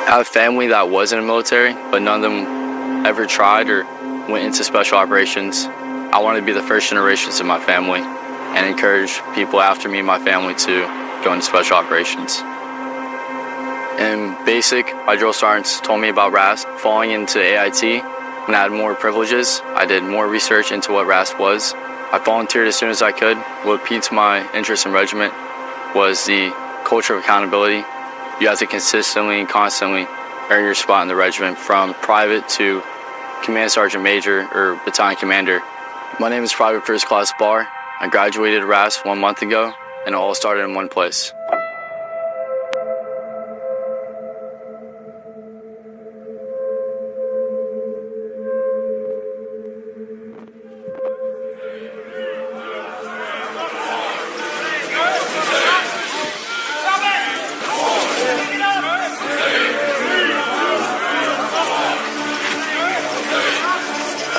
I have family that was in the military, but none of them ever tried or went into special operations. I wanted to be the first generations in my family and encourage people after me and my family to go into special operations. In basic, my drill sergeants told me about RASP. Falling into AIT, when I had more privileges, I did more research into what RASP was. I volunteered as soon as I could. What piqued my interest in regiment was the culture of accountability. You have to consistently and constantly earn your spot in the regiment, from private to command sergeant major or battalion commander. My name is Private First Class Barr. I graduated RASP 1 month ago, and it all started in one place.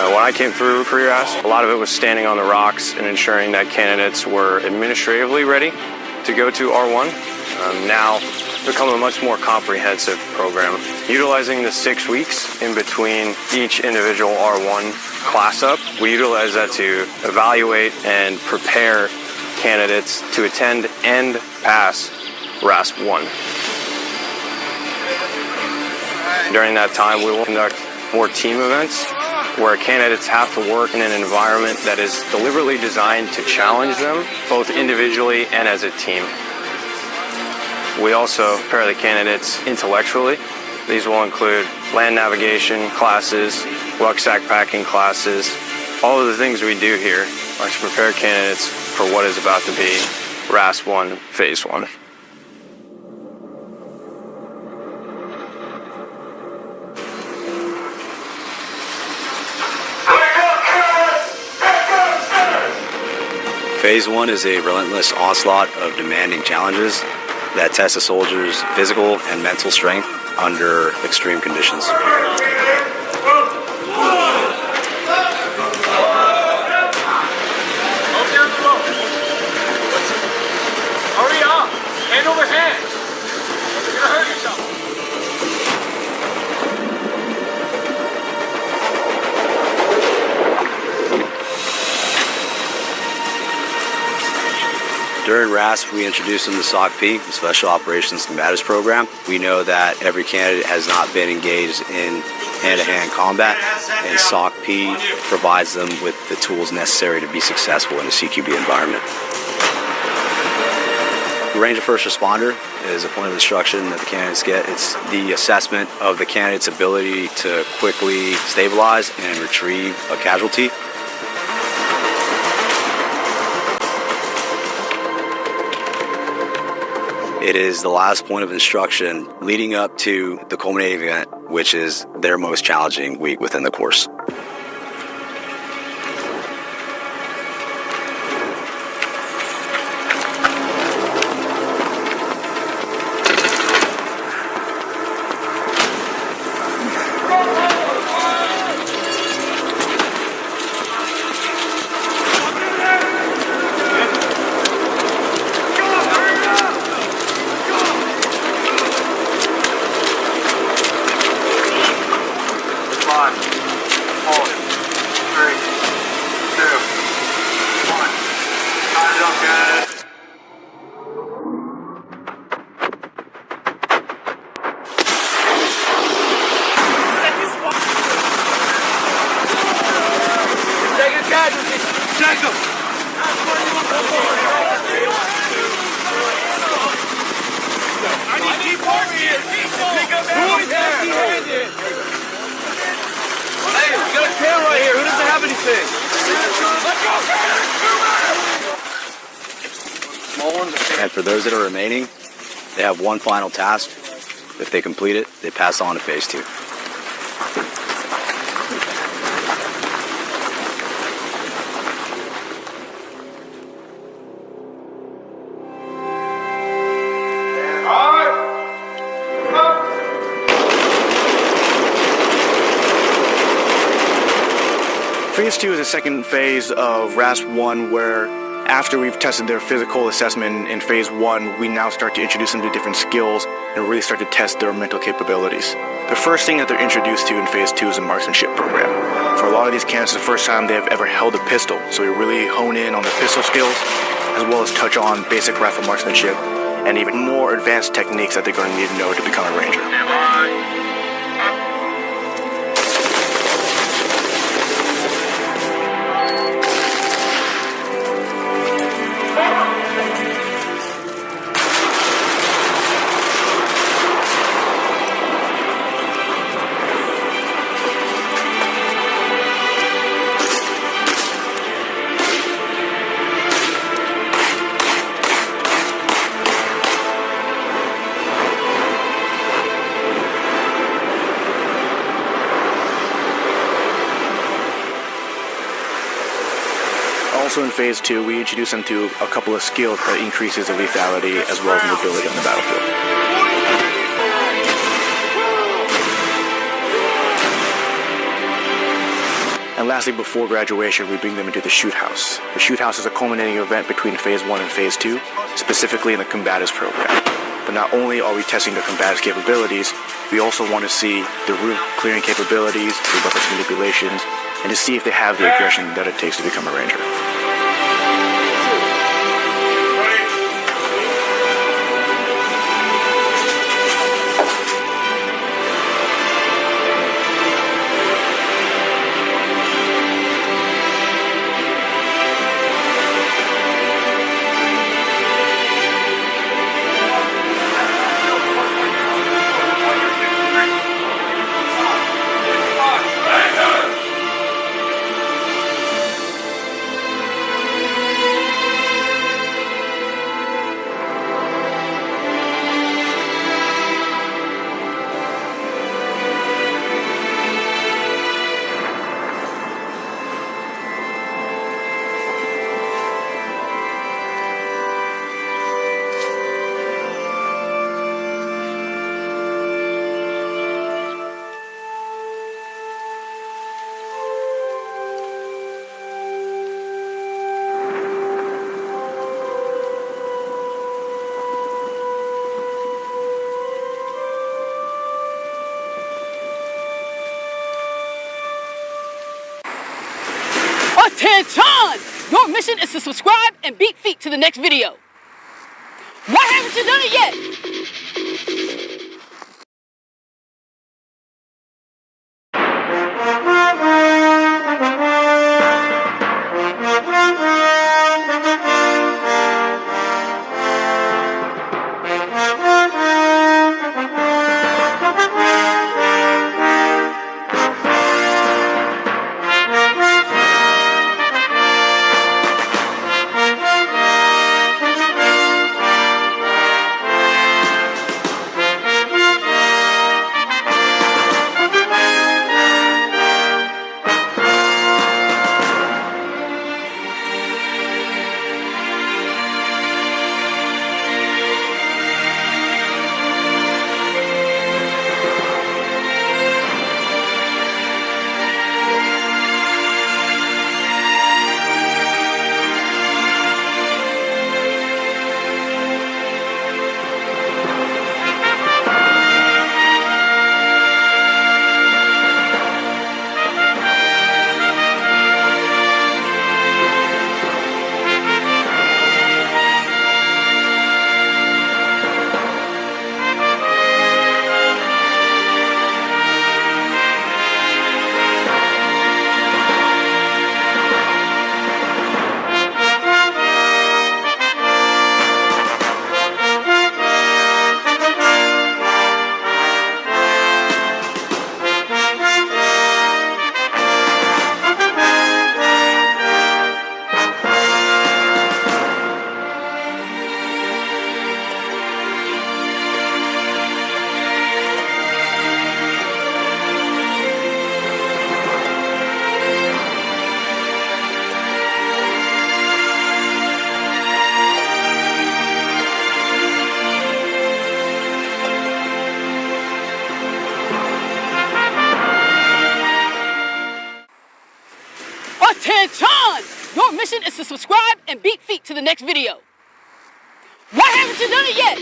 When I came through career RASP, a lot of it was standing on the rocks and ensuring that candidates were administratively ready to go to R1. Now it's become a much more comprehensive program. Utilizing the 6 weeks in between each individual R1 class up, we utilize that to evaluate and prepare candidates to attend and pass RASP 1. During that time, we will conduct more team events where candidates have to work in an environment that is deliberately designed to challenge them, both individually and as a team. We also prepare the candidates intellectually. These will include land navigation classes, rucksack packing classes. All of the things we do here are to prepare candidates for what is about to be RASP 1 Phase 1. Phase 1 is a relentless onslaught of demanding challenges that test a soldier's physical and mental strength under extreme conditions. Hurry up! Hand over hand! You're gonna hurt yourself. During RASP, we introduced them to SOCP, the Special Operations Combatives Program. We know that every candidate has not been engaged in hand-to-hand combat, and SOCP provides them with the tools necessary to be successful in a CQB environment. The range of first responder is a point of instruction that the candidates get. It's the assessment of the candidate's ability to quickly stabilize and retrieve a casualty. It is the last point of instruction leading up to the culminating event, which is their most challenging week within the course. And for those that are remaining, they have one final task. If they complete it, they pass on to Phase 2. Phase 2 is the second phase of RASP 1, where after we've tested their physical assessment in Phase 1, we now start to introduce them to different skills and really start to test their mental capabilities. The first thing that they're introduced to in Phase 2 is a marksmanship program. For a lot of these candidates, it's the first time they've ever held a pistol, so we really hone in on the pistol skills, as well as touch on basic rifle marksmanship, and even more advanced techniques that they're going to need to know to become a ranger. Also in Phase 2, we introduce them to a couple of skills that increases the lethality as well as mobility on the battlefield. And lastly, before graduation, we bring them into the shoot house. The shoot house is a culminating event between Phase 1 and Phase 2, specifically in the combatives program. But not only are we testing the combatives capabilities, we also want to see the room clearing capabilities, the weapons manipulations, and to see if they have the aggression that it takes to become a ranger. Attention! Your mission is to subscribe and beat feet to the next video. Why haven't you done it yet? Attention! Your mission is to subscribe and beat feet to the next video. Why haven't you done it yet?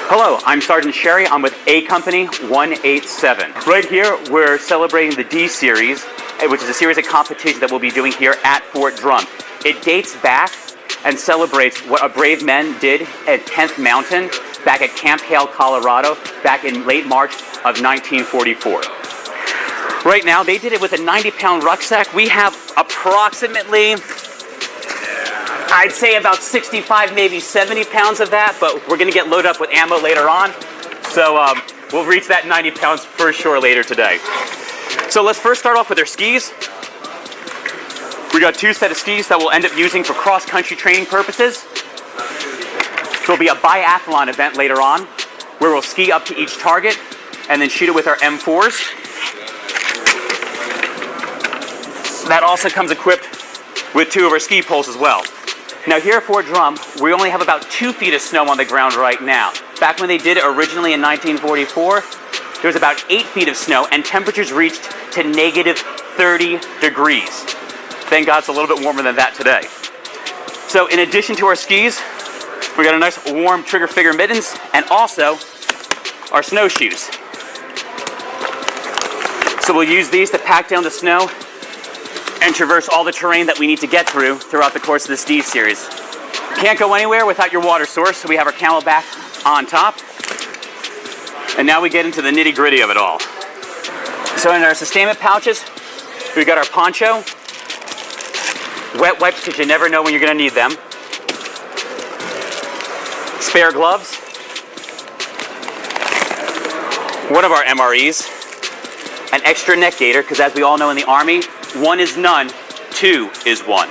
Hello, I'm Sergeant Sherry. I'm with A Company 187. Right here, we're celebrating the D Series, which is a series of competitions that we'll be doing here at Fort Drum. It dates back and celebrates what our brave men did at 10th Mountain back at Camp Hale, Colorado, back in late March of 1944. Right now, they did it with a 90-pound rucksack. We have approximately, I'd say about 65, maybe 70 pounds of that, but we're going to get loaded up with ammo later on. So we'll reach that 90 pounds for sure later today. So let's first start off with our skis. We got 2 sets of skis that we'll end up using for cross-country training purposes. There'll be a biathlon event later on where we'll ski up to each target and then shoot it with our M4s. That also comes equipped with 2 of our ski poles as well. Now here at Fort Drum, we only have about 2 feet of snow on the ground right now. Back when they did it originally in 1944, there was about 8 feet of snow and temperatures reached to negative 30 degrees. Thank God it's a little bit warmer than that today. So in addition to our skis, we got a nice warm trigger finger mittens and also our snowshoes. So we'll use these to pack down the snow and traverse all the terrain that we need to get through throughout the course of this D series. Can't go anywhere without your water source, so we have our Camelback on top. And now we get into the nitty-gritty of it all. So in our sustainment pouches, we got our poncho, wet wipes because you never know when you're going to need them, spare gloves, one of our MREs, an extra neck gaiter because as we all know in the Army, 1 is none, 2 is 1.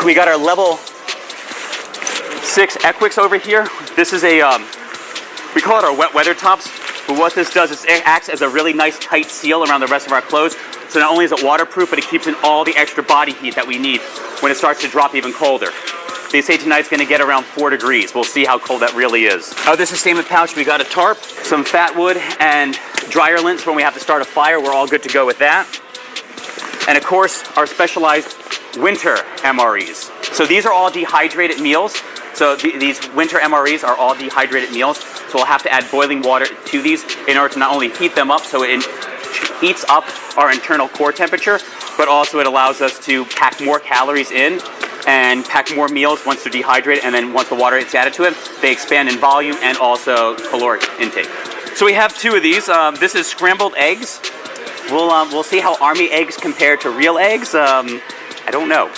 We got our level 6 Equix over here. This is a, we call it our wet weather tops, but what this does is it acts as a really nice tight seal around the rest of our clothes. So not only is it waterproof, but it keeps in all the extra body heat that we need when it starts to drop even colder. They say tonight's going to get around 4 degrees. We'll see how cold that really is. Out of this sustainment pouch, we got a tarp, some fat wood, and dryer lint when we have to start a fire. We're all good to go with that. And of course, our specialized winter MREs. So these are all dehydrated meals. So these winter MREs are all dehydrated meals. So we'll have to add boiling water to these in order to not only heat them up so it heats up our internal core temperature, but also it allows us to pack more calories in and pack more meals once they're dehydrated, and then once the water is added to it, they expand in volume and also caloric intake. So we have 2 of these. This is scrambled eggs. We'll see how Army eggs compare to real eggs. I don't know.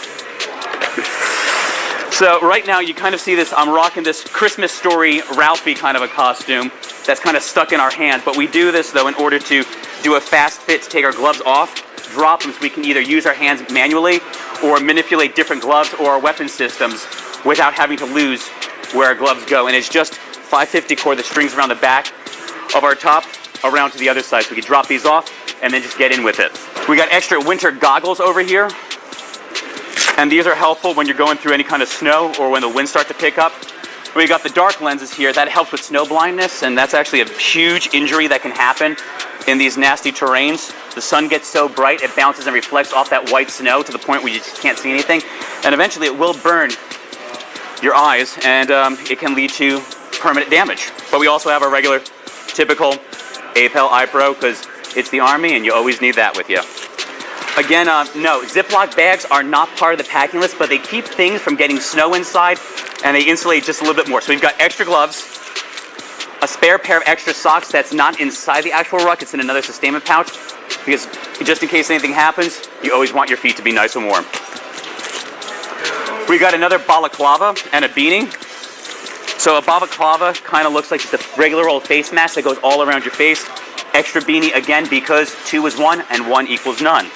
So right now you kind of see this, I'm rocking this Christmas Story Ralphie kind of a costume that's kind of stuck in our hands, but we do this though in order to do a fast fit to take our gloves off, drop them so we can either use our hands manually or manipulate different gloves or our weapon systems without having to lose where our gloves go. And it's just 550 cord that strings around the back of our top around to the other side. So we can drop these off and then just get in with it. We got extra winter goggles over here. And these are helpful when you're going through any kind of snow or when the winds start to pick up. We got the dark lenses here. That helps with snow blindness, and that's actually a huge injury that can happen in these nasty terrains. The sun gets so bright, it bounces and reflects off that white snow to the point where you just can't see anything. And eventually it will burn your eyes, and it can lead to permanent damage. But we also have our regular, typical APEL iPro, because it's the Army and you always need that with you. Again, no, Ziploc bags are not part of the packing list, but they keep things from getting snow inside, and they insulate just a little bit more. So we've got extra gloves, a spare pair of extra socks that's not inside the actual ruck, it's in another sustainment pouch, because just in case anything happens, you always want your feet to be nice and warm. We got another balaclava and a beanie. So a balaclava kind of looks like just a regular old face mask that goes all around your face. Extra beanie again because 2 is 1 and 1 equals none.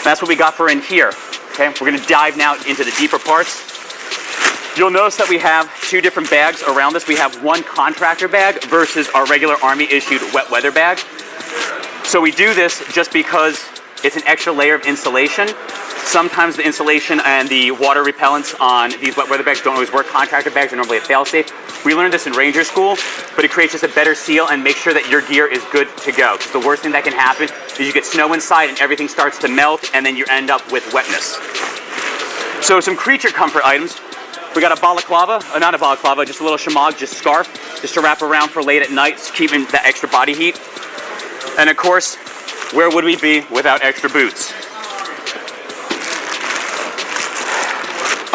That's what we got for in here. Okay, we're going to dive now into the deeper parts. You'll notice that we have 2 different bags around this. We have one contractor bag versus our regular Army issued wet weather bag. So we do this just because it's an extra layer of insulation. Sometimes the insulation and the water repellents on these wet weather bags don't always work. Contractor bags are normally a fail-safe. We learned this in Ranger School, but it creates just a better seal and makes sure that your gear is good to go. Because the worst thing that can happen is you get snow inside and everything starts to melt and then you end up with wetness. So some creature comfort items. We got a balaclava, not a balaclava, just a little shamag, just scarf, just to wrap around for late at night, keeping that extra body heat. And of course, where would we be without extra boots?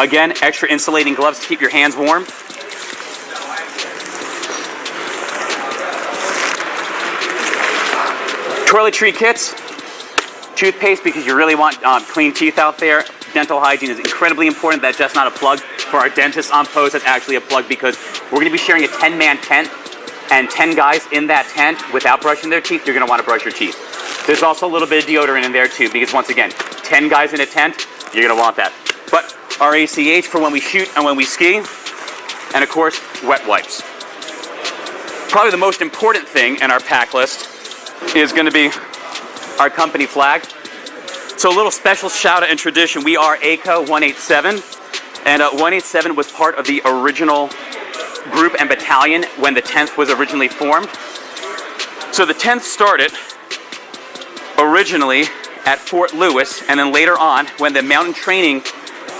Again, extra insulating gloves to keep your hands warm. Toiletry kits, toothpaste because you really want clean teeth out there. Dental hygiene is incredibly important. That's just not a plug for our dentists on post. That's actually a plug because we're going to be sharing a 10-man tent, and 10 guys in that tent without brushing their teeth, you're going to want to brush your teeth. There's also a little bit of deodorant in there too because once again, 10 guys in a tent, you're going to want that. But our ACH for when we shoot and when we ski, and of course, wet wipes. Probably the most important thing in our pack list is going to be our company flag. So a little special shout out and tradition. We are ACO 187, and 187 was part of the original group and battalion when the 10th was originally formed. So the 10th started originally at Fort Lewis, and then later on, when the Mountain Training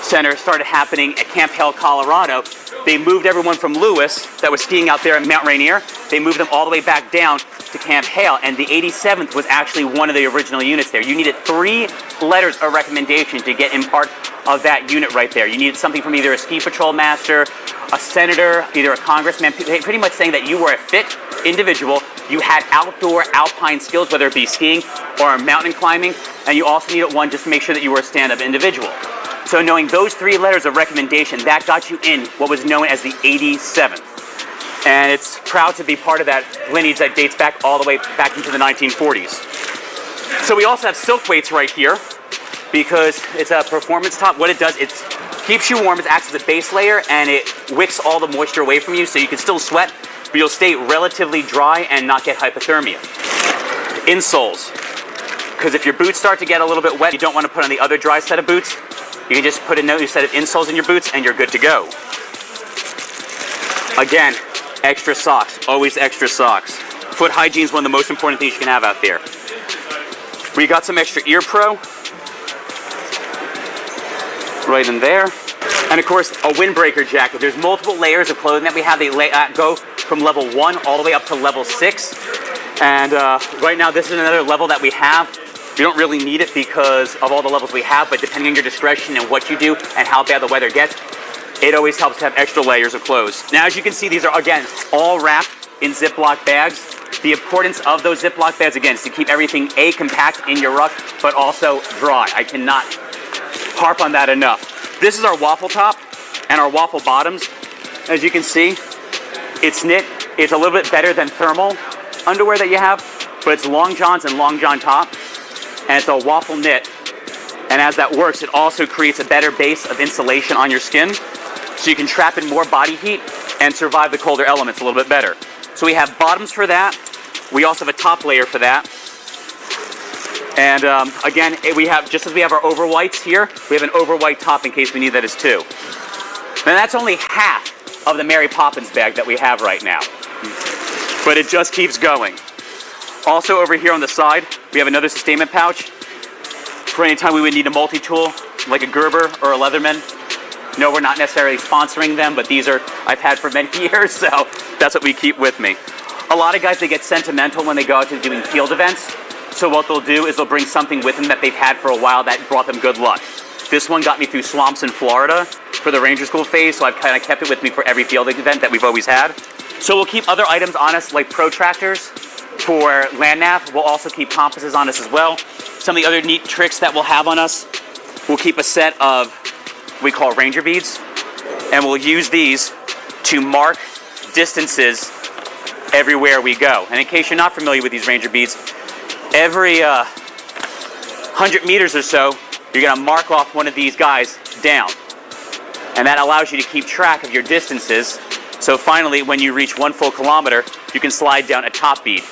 Center started happening at Camp Hale, Colorado, they moved everyone from Lewis that was skiing out there at Mount Rainier. They moved them all the way back down to Camp Hale, and the 87th was actually one of the original units there. You needed 3 letters of recommendation to get in part of that unit right there. You needed something from either a ski patrol master, a senator, either a congressman, pretty much saying that you were a fit individual. You had outdoor alpine skills, whether it be skiing or mountain climbing, and you also needed one just to make sure that you were a stand-up individual. So knowing those 3 letters of recommendation, that got you in what was known as the 87th. And it's proud to be part of that lineage that dates back all the way back into the 1940s. So we also have silk weights right here because it's a performance top. What it does, it keeps you warm, it acts as a base layer, and it wicks all the moisture away from you so you can still sweat, but you'll stay relatively dry and not get hypothermia. Insoles, because if your boots start to get a little bit wet, you don't want to put on the other dry set of boots. You can just put a new set of insoles in your boots and you're good to go. Again, extra socks, always extra socks. Foot hygiene is one of the most important things you can have out there. We got some extra ear pro right in there. And of course, a windbreaker jacket. There's multiple layers of clothing that we have. They go from level 1 all the way up to level 6. And right now, this is another level that we have. You don't really need it because of all the levels we have, but depending on your discretion and what you do and how bad the weather gets, it always helps to have extra layers of clothes. Now, as you can see, these are, again, all wrapped in Ziploc bags. The importance of those Ziploc bags, again, is to keep everything, A, compact in your ruck, but also dry. I cannot harp on that enough. This is our waffle top and our waffle bottoms. As you can see, it's knit. It's a little bit better than thermal underwear that you have, but it's long johns and long john top. And it's a waffle knit, and as that works, it also creates a better base of insulation on your skin, so you can trap in more body heat and survive the colder elements a little bit better. So we have bottoms for that. We also have a top layer for that. And again, we have, just as we have our over whites here, we have an over white top in case we need that as too. And that's only half of the Mary Poppins bag that we have right now, but it just keeps going. Also over here on the side, we have another sustainment pouch for any time we would need a multi-tool, like a Gerber or a Leatherman. No, we're not necessarily sponsoring them, but these are I've had for many years, so that's what we keep with me. A lot of guys, they get sentimental when they go out to doing field events. So what they'll do is they'll bring something with them that they've had for a while that brought them good luck. This one got me through swamps in Florida for the Ranger School phase, so I've kind of kept it with me for every field event that we've always had. So we'll keep other items on us, like protractors. For land nav, we'll also keep compasses on us as well. Some of the other neat tricks that we'll have on us, we'll keep a set of what we call ranger beads, and we'll use these to mark distances everywhere we go. And in case you're not familiar with these ranger beads, every 100 meters or so, you're gonna mark off one of these guys down. And that allows you to keep track of your distances. So finally, when you reach 1 full kilometer, you can slide down a top bead.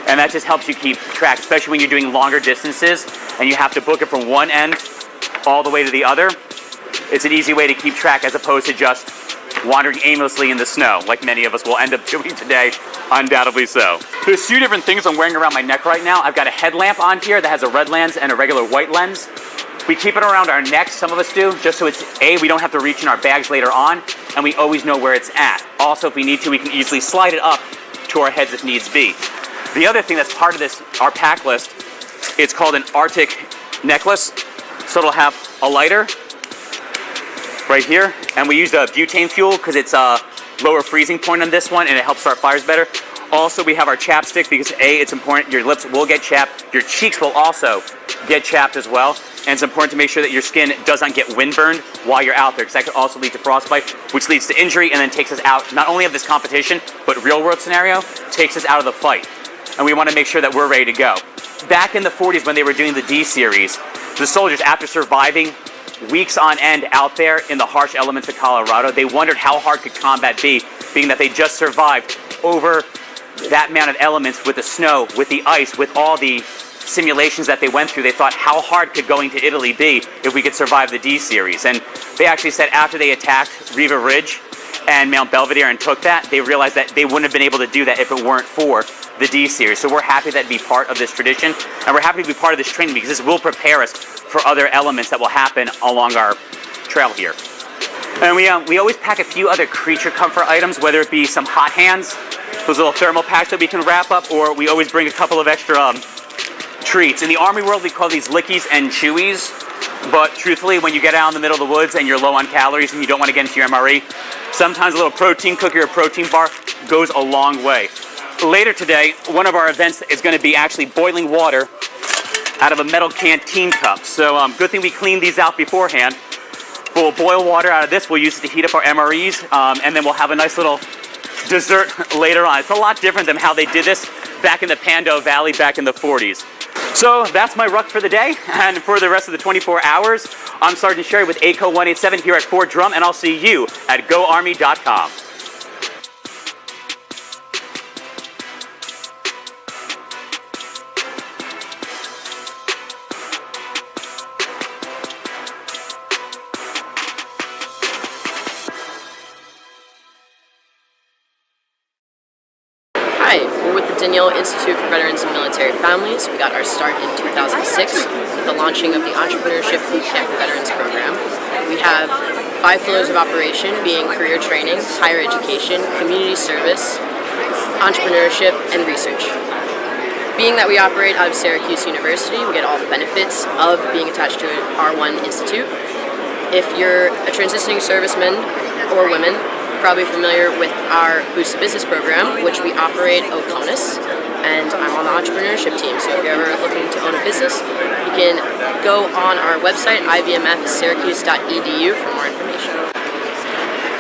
And that just helps you keep track, especially when you're doing longer distances and you have to book it from one end all the way to the other. It's an easy way to keep track as opposed to just wandering aimlessly in the snow, like many of us will end up doing today, undoubtedly so. There's 2 different things I'm wearing around my neck right now. I've got a headlamp on here that has a red lens and a regular white lens. We keep it around our necks, some of us do, just so it's, A, we don't have to reach in our bags later on, and we always know where it's at. Also, if we need to, we can easily slide it up to our heads if needs be. The other thing that's part of this, our pack list, it's called an Arctic necklace. So it'll have a lighter right here, and we use butane fuel because it's a lower freezing point on this one, and it helps start fires better. Also, we have our chapstick because A, it's important, your lips will get chapped, your cheeks will also get chapped as well, and it's important to make sure that your skin does not get windburned while you're out there, because that could also lead to frostbite, which leads to injury and then takes us out, not only of this competition, but real world scenario, takes us out of the fight. And we want to make sure that we're ready to go. Back in the 40s when they were doing the D series, the soldiers, after surviving weeks on end out there in the harsh elements of Colorado, they wondered how hard could combat be, being that they just survived over that amount of elements with the snow, with the ice, with all the simulations that they went through. They thought, how hard could going to Italy be if we could survive the D series? And they actually said after they attacked Riva Ridge and Mount Belvedere and took that, they realized that they wouldn't have been able to do that if it weren't for the D series. So we're happy that to be part of this tradition, and we're happy to be part of this training because this will prepare us for other elements that will happen along our trail here. And we always pack a few other creature comfort items, whether it be some hot hands, those little thermal packs that we can wrap up, or we always bring a couple of extra treats. In the Army world, we call these lickies and chewies, but truthfully, when you get out in the middle of the woods and you're low on calories and you don't want to get into your MRE, sometimes a little protein cookie or a protein bar goes a long way. Later today, one of our events is going to be actually boiling water out of a metal canteen cup. So good thing we cleaned these out beforehand. We'll boil water out of this. We'll use it to heat up our MREs, and then we'll have a nice little dessert later on. It's a lot different than how they did this back in the Pando Valley back in the 40s. So that's my ruck for the day, and for the rest of the 24 hours, I'm Sergeant Sherry with ACO 187 here at Fort Drum, and I'll see you at GoArmy.com. Hi, we're with the Danielle Institute for Veterans and Military Families. We got our start in 2006 with the launching of the Entrepreneurship Bootcamp for Veterans program. We have 5 pillars of operation, being career training, higher education, community service, entrepreneurship, and research. Being that we operate out of Syracuse University, we get all the benefits of being attached to an R1 institute. If you're a transitioning serviceman or woman, probably familiar with our Boost to Business program, which we operate OCONUS, and I'm on the entrepreneurship team. So if you're ever looking to own a business, you can go on our website, ivmfsyracuse.edu, for more information.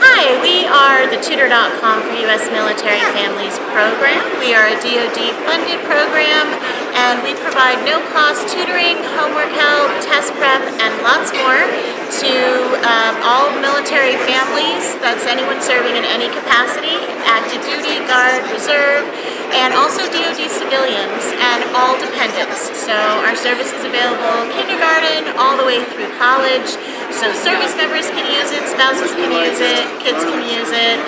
Hi, we are the Tutor.com for U.S. Military Families program. We are a DoD-funded program, and we provide no-cost tutoring, homework help, test prep, and lots more to all military families. That's anyone serving in any capacity, active duty, guard, reserve, and also DoD civilians and all dependents. So our service is available kindergarten all the way through college. So service members can use it, spouses can use it, kids can use it.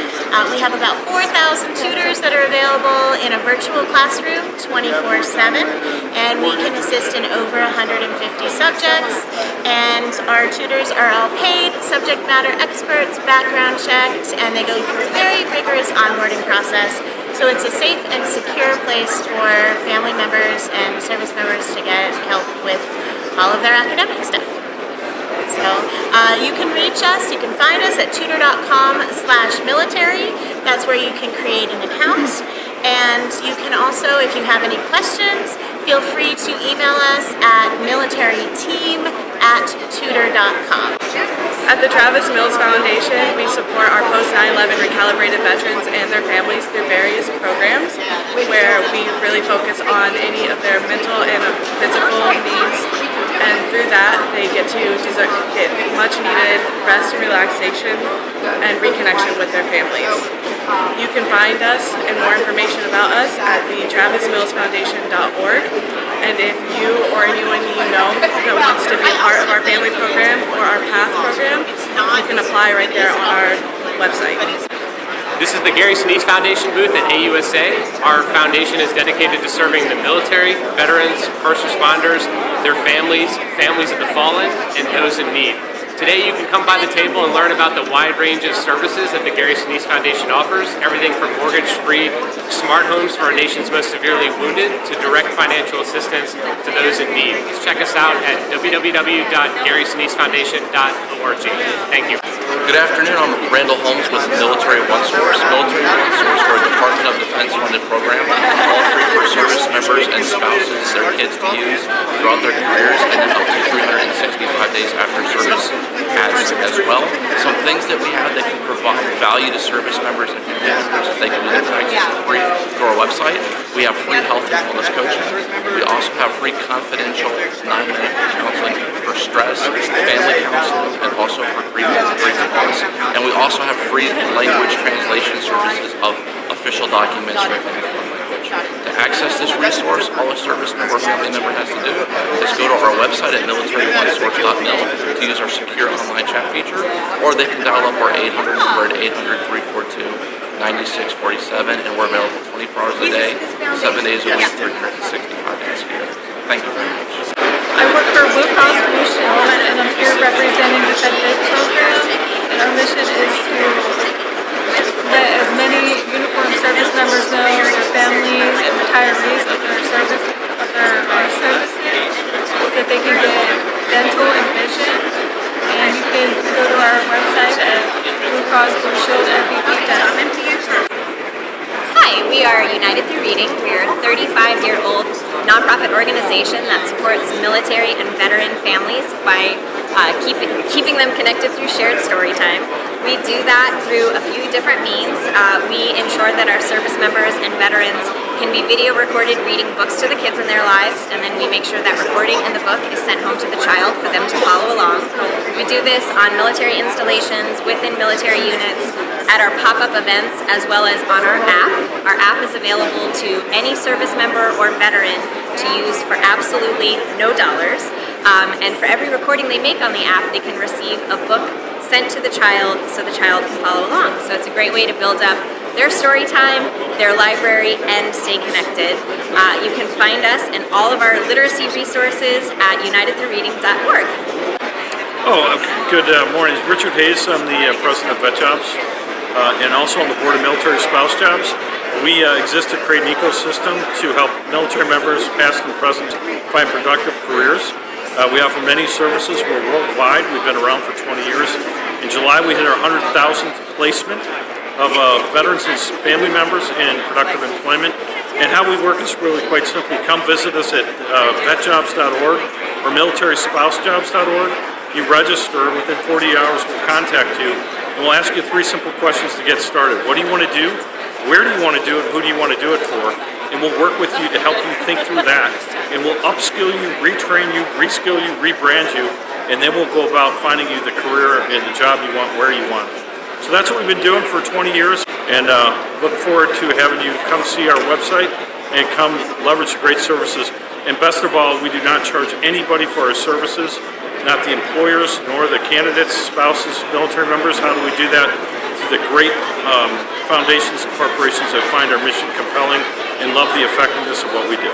We have about 4,000 tutors that are available in a virtual classroom 24/7, and we can assist in over 150 subjects. And our tutors are all paid, subject matter experts, background checked, and they go through a very rigorous onboarding process. So it's a safe and secure place for family members and service members to get help with all of their academic stuff. So you can reach us, you can find us at tutor.com/military. That's where you can create an account. And you can also, if you have any questions, feel free to email us at militaryteam@tutor.com. At the Travis Mills Foundation, we support our post-9/11 recalibrated veterans and their families through various programs where we really focus on any of their mental and physical needs, and through that they get much needed rest and relaxation and reconnection with their families. You can find us and more information about us at the travismillsfoundation.org. And if you or anyone you know that wants to be a part of our family program or our PATH program, you can apply right there on our website. This has been the Gary Sinise Foundation booth at AUSA. Our foundation is dedicated to serving the military, veterans, first responders, their families, families of the fallen, and those in need. Today you can come by the table and learn about the wide range of services that the Gary Sinise Foundation offers, everything from mortgage-free smart homes for our nation's most severely wounded to direct financial assistance to those in need. Please check us out at www.GarySiniseFoundation.org. Thank you. Good afternoon, I'm Randall Holmes with Military One Source. Military One Source, we're a Department of Defense funded program, all free for service members and spouses, their kids to use throughout their careers, and then up to 365 days after service as well. Some things that we have that can provide value to service members and family members that they can do their taxes for free through our website. We have free health and wellness coaching. We also have free confidential 9-minute counseling for stress, family counseling, and also for grief loss. And we also have free language translation services of official documents written in foreign language. To access this resource, all a service member or family member has to do is go to our website at militaryonesource.mil to use our secure online chat feature, or they can dial up our 800 number at 800-342-9647, and we're available 24 hours a day, 7 days a week, 365 days a year. Thank you very much. I work for Blue Cross Blue Shield, and I'm here representing the FedVid program. And our mission is to let as many uniformed service members know their families and retirees of their services that they can get dental and vision. And you can go to our website at BlueCrossBlueShieldFEP.com. Hi, we are United Through Reading. We're a 35-year-old nonprofit organization that supports military and veteran families by keeping them connected through shared story time. We do that through a few different means. We ensure that our service members and veterans can be video recorded reading books to the kids in their lives, and then we make sure that recording in the book is sent home to the child for them to follow along. We do this on military installations, within military units, at our pop-up events, as well as on our app. Our app is available to any service member or veteran to use for absolutely no dollars. And for every recording they make on the app, they can receive a book sent to the child so the child can follow along. So it's a great way to build up their story time, their library, and stay connected. You can find us and all of our literacy resources at unitedthroughreading.org. Good morning. Richard Hayes. I'm the president of Vet Jobs, and also on the board of Military Spouse Jobs. We exist to create an ecosystem to help military members, past and present, find productive careers. We offer many services. We're worldwide. We've been around for 20 years. In July, we hit our 100,000th placement of veterans and family members in productive employment. And how we work is really quite simple. Come visit us at vetjobs.org or militaryspoussejobs.org. You register. Within 40 hours, we'll contact you. And we'll ask you 3 simple questions to get started. What do you want to do? Where do you want to do it? Who do you want to do it for? And we'll work with you to help you think through that. And we'll upskill you, retrain you, reskill you, rebrand you, and then we'll go about finding you the career and the job you want, where you want. So that's what we've been doing for 20 years, and look forward to having you come see our website and come leverage the great services. And best of all, we do not charge anybody for our services, not the employers, nor the candidates, spouses, military members. How do we do that? Through the great foundations and corporations that find our mission compelling and love the effectiveness of what we do.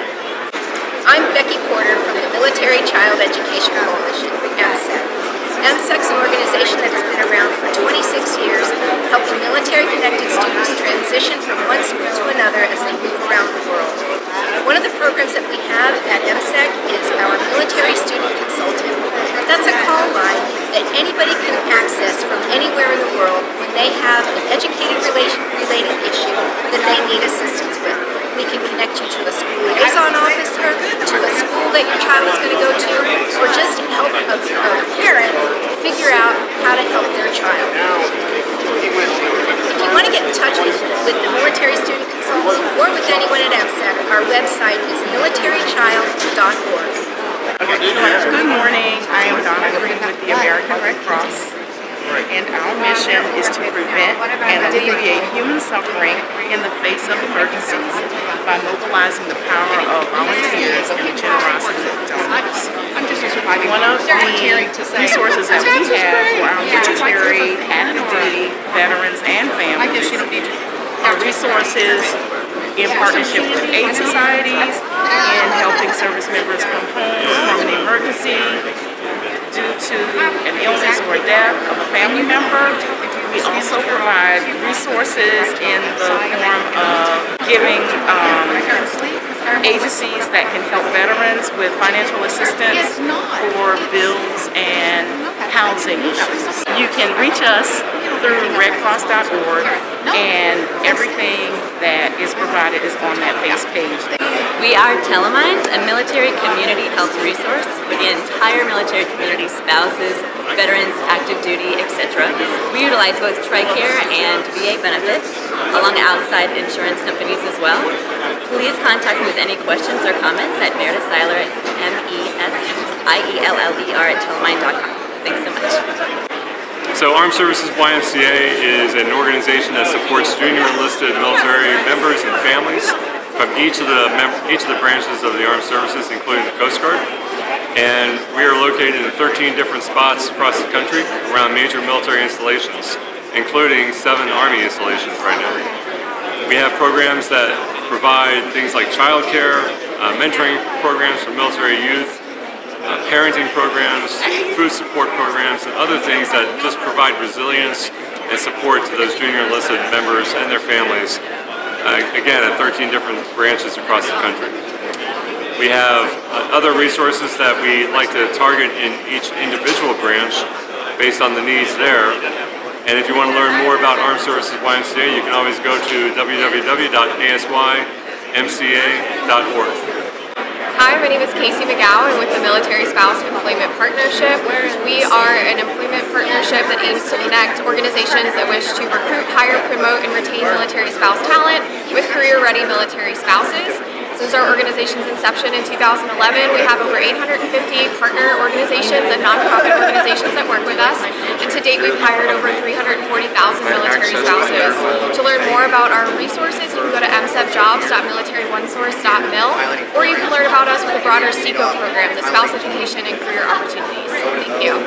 I'm Becky Porter from the Military Child Education Coalition, MSEC. MSEC's an organization that has been around for 26 years, helping military-connected students transition from one school to another as they move around the world. One of the programs that we have at MSEC is our Military Student Consultant. That's a call line that anybody can access from anywhere in the world when they have an educated-related issue that they need assistance with. We can connect you to a school liaison officer, to a school that your child is going to go to, or just help a parent figure out how to help their child. If you want to get in touch with the Military Student Consultant or with anyone at MSEC, our website is militarychild.org. Good morning. I am Donna Green with the American Red Cross. And our mission is to prevent and alleviate human suffering in the face of emergencies by mobilizing the power of volunteers and the generosity of donors. One of the resources that we have for our military, active duty, veterans, and families resources in partnership with aid societies in helping service members come home from an emergency due to an illness or death of a family member. We also provide resources in the form of giving agencies that can help veterans with financial assistance for bills and housing issues. You can reach us through redcross.org, and everything that is provided is on that base page. We are Telemind, a military community health resource for the entire military community, spouses, veterans, active duty, etc. We utilize both TRICARE and VA benefits, along outside insurance companies as well. Please contact me with any questions or comments at Meredith Seiler at MESIELLER@telemind.com. Thanks so much. So Armed Services YMCA is an organization that supports junior enlisted military members and families from each of the branches of the Armed Services, including the Coast Guard. And we are located in 13 different spots across the country around major military installations, including 7 Army installations right now. We have programs that provide things like childcare, mentoring programs for military youth, parenting programs, food support programs, and other things that just provide resilience and support to those junior enlisted members and their families, again, at 13 different branches across the country. We have other resources that we like to target in each individual branch based on the needs there. And if you want to learn more about Armed Services YMCA, you can always go to www.asymca.org. Hi, my name is Casey McGowan with the Military Spouse Employment Partnership. We are an employment partnership that aims to connect organizations that wish to recruit, hire, promote, and retain military spouse talent with career-ready military spouses. Since our organization's inception in 2011, we have over 850 partner organizations and nonprofit organizations that work with us. And to date, we've hired over 340,000 military spouses. To learn more about our resources, you can go to msevjobs.militaryonesource.mil, or you can learn about us with the broader SECO program, the Spouse Education and Career Opportunities. Thank you.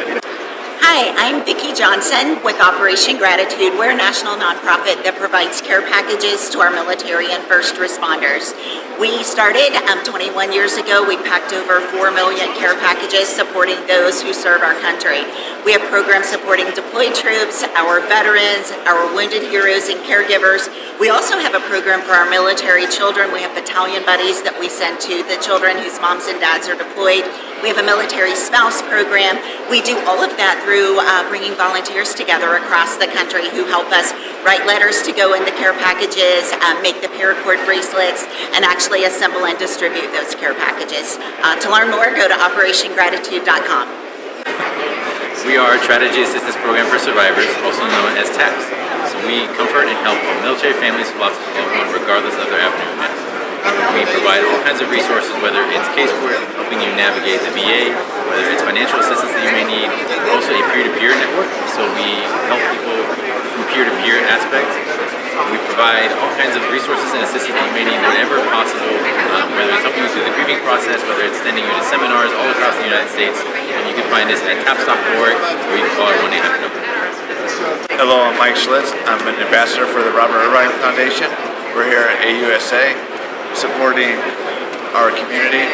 Hi, I'm Vicki Johnson with Operation Gratitude. We're a national nonprofit that provides care packages to our military and first responders. We started 21 years ago. We packed over 4 million care packages supporting those who serve our country. We have programs supporting deployed troops, our veterans, our wounded heroes and caregivers. We also have a program for our military children. We have battalion buddies that we send to the children whose moms and dads are deployed. We have a military spouse program. We do all of that through bringing volunteers together across the country who help us write letters to go in the care packages, make the paracord bracelets, and actually assemble and distribute those care packages. To learn more, go to OperationGratitude.com. We are a Strategy Assistance Program for Survivors, also known as TAPS. So we comfort and help all military families who lost a loved one regardless of their avenue of death. We provide all kinds of resources, whether it's casework, helping you navigate the VA, whether it's financial assistance that you may need. We're also a peer-to-peer network, so we help people from peer-to-peer aspects. We provide all kinds of resources and assistance that you may need whenever possible, whether it's helping you through the grieving process, whether it's sending you to seminars all across the United States. And you can find us at taps.org, or you can call our 1-800 number. Hello, I'm Mike Schlitz. I'm an ambassador for the Robert Irvine Foundation. We're here at AUSA supporting our community.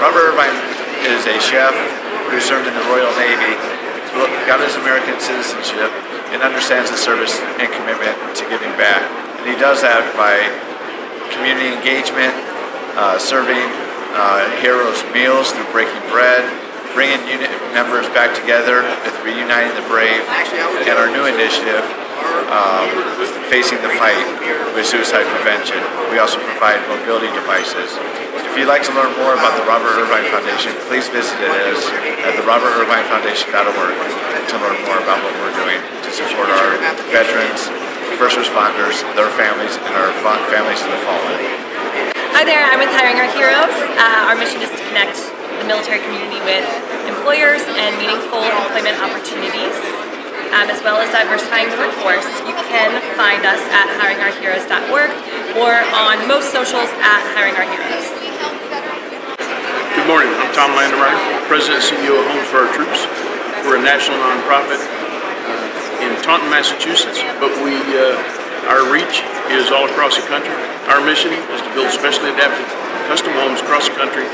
Robert Irvine is a chef who served in the Royal Navy, got his American citizenship, and understands the service and commitment to giving back. And he does that by community engagement, serving heroes meals through breaking bread, bringing unit members back together with Reuniting the Brave, and our new initiative, Facing the Fight with Suicide Prevention. We also provide mobility devices. If you'd like to learn more about the Robert Irvine Foundation, please visit us at therobertirvinefoundation.org to learn more about what we're doing to support our veterans, first responders, their families, and our families of the fallen. Hi there, I'm with Hiring Our Heroes. Our mission is to connect the military community with employers and meaningful employment opportunities, as well as diversifying the workforce. You can find us at hiringourheroes.org or on most socials at Hiring Our Heroes. Good morning, I'm Tom Landemeyer, President and CEO of Home for Our Troops. We're a national nonprofit in Taunton, Massachusetts, but we Our reach is all across the country. Our mission is to build specially adapted custom homes across the country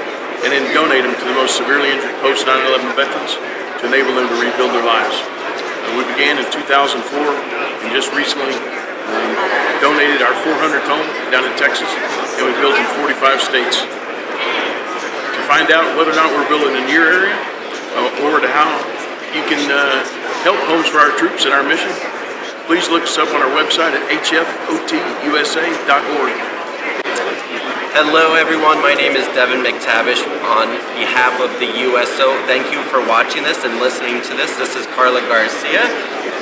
and then donate them to the most severely injured post-9/11 veterans to enable them to rebuild their lives. We began in 2004 and just recently donated our 400th home down in Texas, and we built in 45 states. To find out whether or not we're building in your area or to how you can help homes for our troops and our mission, please look us up on our website at hfotusa.org. Hello everyone, my name is Devin McTavish on behalf of the USO. Thank you for watching this and listening to this. This is Carla Garcia,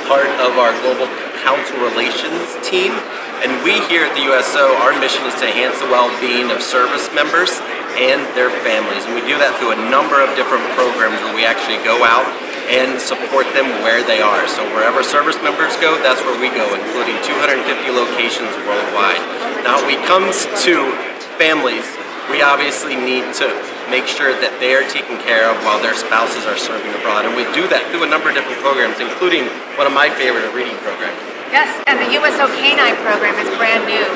part of our Global Council Relations team. And we here at the USO, our mission is to enhance the well-being of service members and their families. And we do that through a number of different programs where we actually go out and support them where they are. So wherever service members go, that's where we go, including 250 locations worldwide. Now when it comes to families, we obviously need to make sure that they are taken care of while their spouses are serving abroad. And we do that through a number of different programs, including one of my favorite, a reading program. Yes, and the USO Canine program is brand new,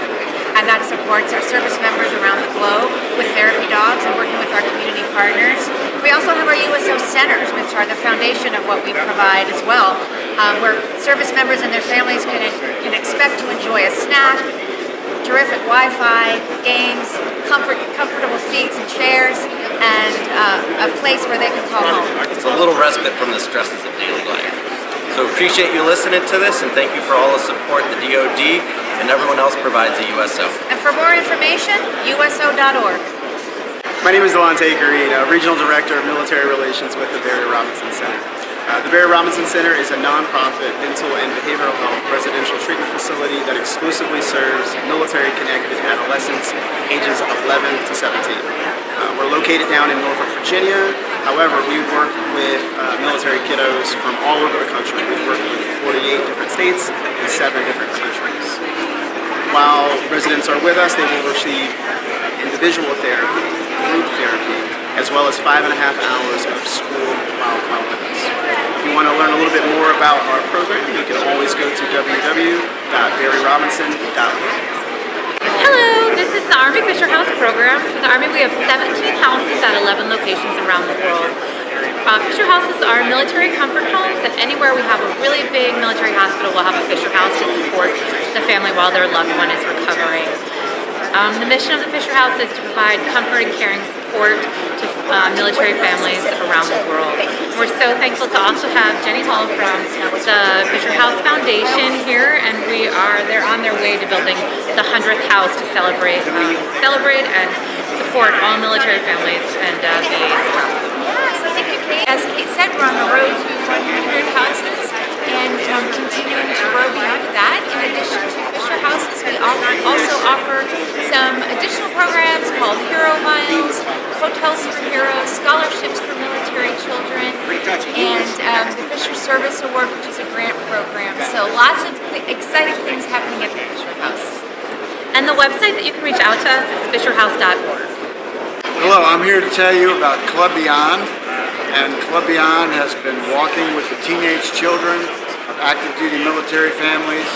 and that supports our service members around the globe with therapy dogs and working with our community partners. We also have our USO centers, which are the foundation of what we provide as well, where service members and their families can expect to enjoy a snack, terrific Wi-Fi, games, comfortable seats and chairs, and a place where they can call home. It's a little respite from the stresses of daily life. So appreciate you listening to this, and thank you for all the support the DoD and everyone else provides at USO. And for more information, uso.org. My name is Delonte Green, Regional Director of Military Relations with the Barry Robinson Center. The Barry Robinson Center is a nonprofit mental and behavioral health residential treatment facility that exclusively serves military-connected adolescents ages 11 to 17. We're located down in Norfolk, Virginia. However, we work with military kiddos from all over the country. We work with 48 different states and 7 different countries. While residents are with us, they will receive individual therapy, group therapy, as well as 5.5 hours of school while with us. If you want to learn a little bit more about our program, you can always go to www.barryrobinson.org. Hello, this is the Army Fisher House program. For the Army, we have 17 houses at 11 locations around the world. Fisher Houses are military comfort homes, and anywhere we have a really big military hospital, we'll have a Fisher House to support the family while their loved one is recovering. The mission of the Fisher House is to provide comfort and caring support to military families around the world. We're so thankful to also have Jenny Hall from the Fisher House Foundation here, and they're on their way to building the 100th house to celebrate and support all military families and VAs around the world. As Kate said, we're on the road to 100 houses and continuing to grow beyond that. In addition to Fisher Houses, we also offer some additional programs called Hero Miles, Hotels for Heroes, Scholarships for Military Children, and the Fisher Service Award, which is a grant program. So lots of exciting things happening at the Fisher House. And the website that you can reach out to us is fisherhouse.org. Hello, I'm here to tell you about Club Beyond. And Club Beyond has been walking with the teenage children of active duty military families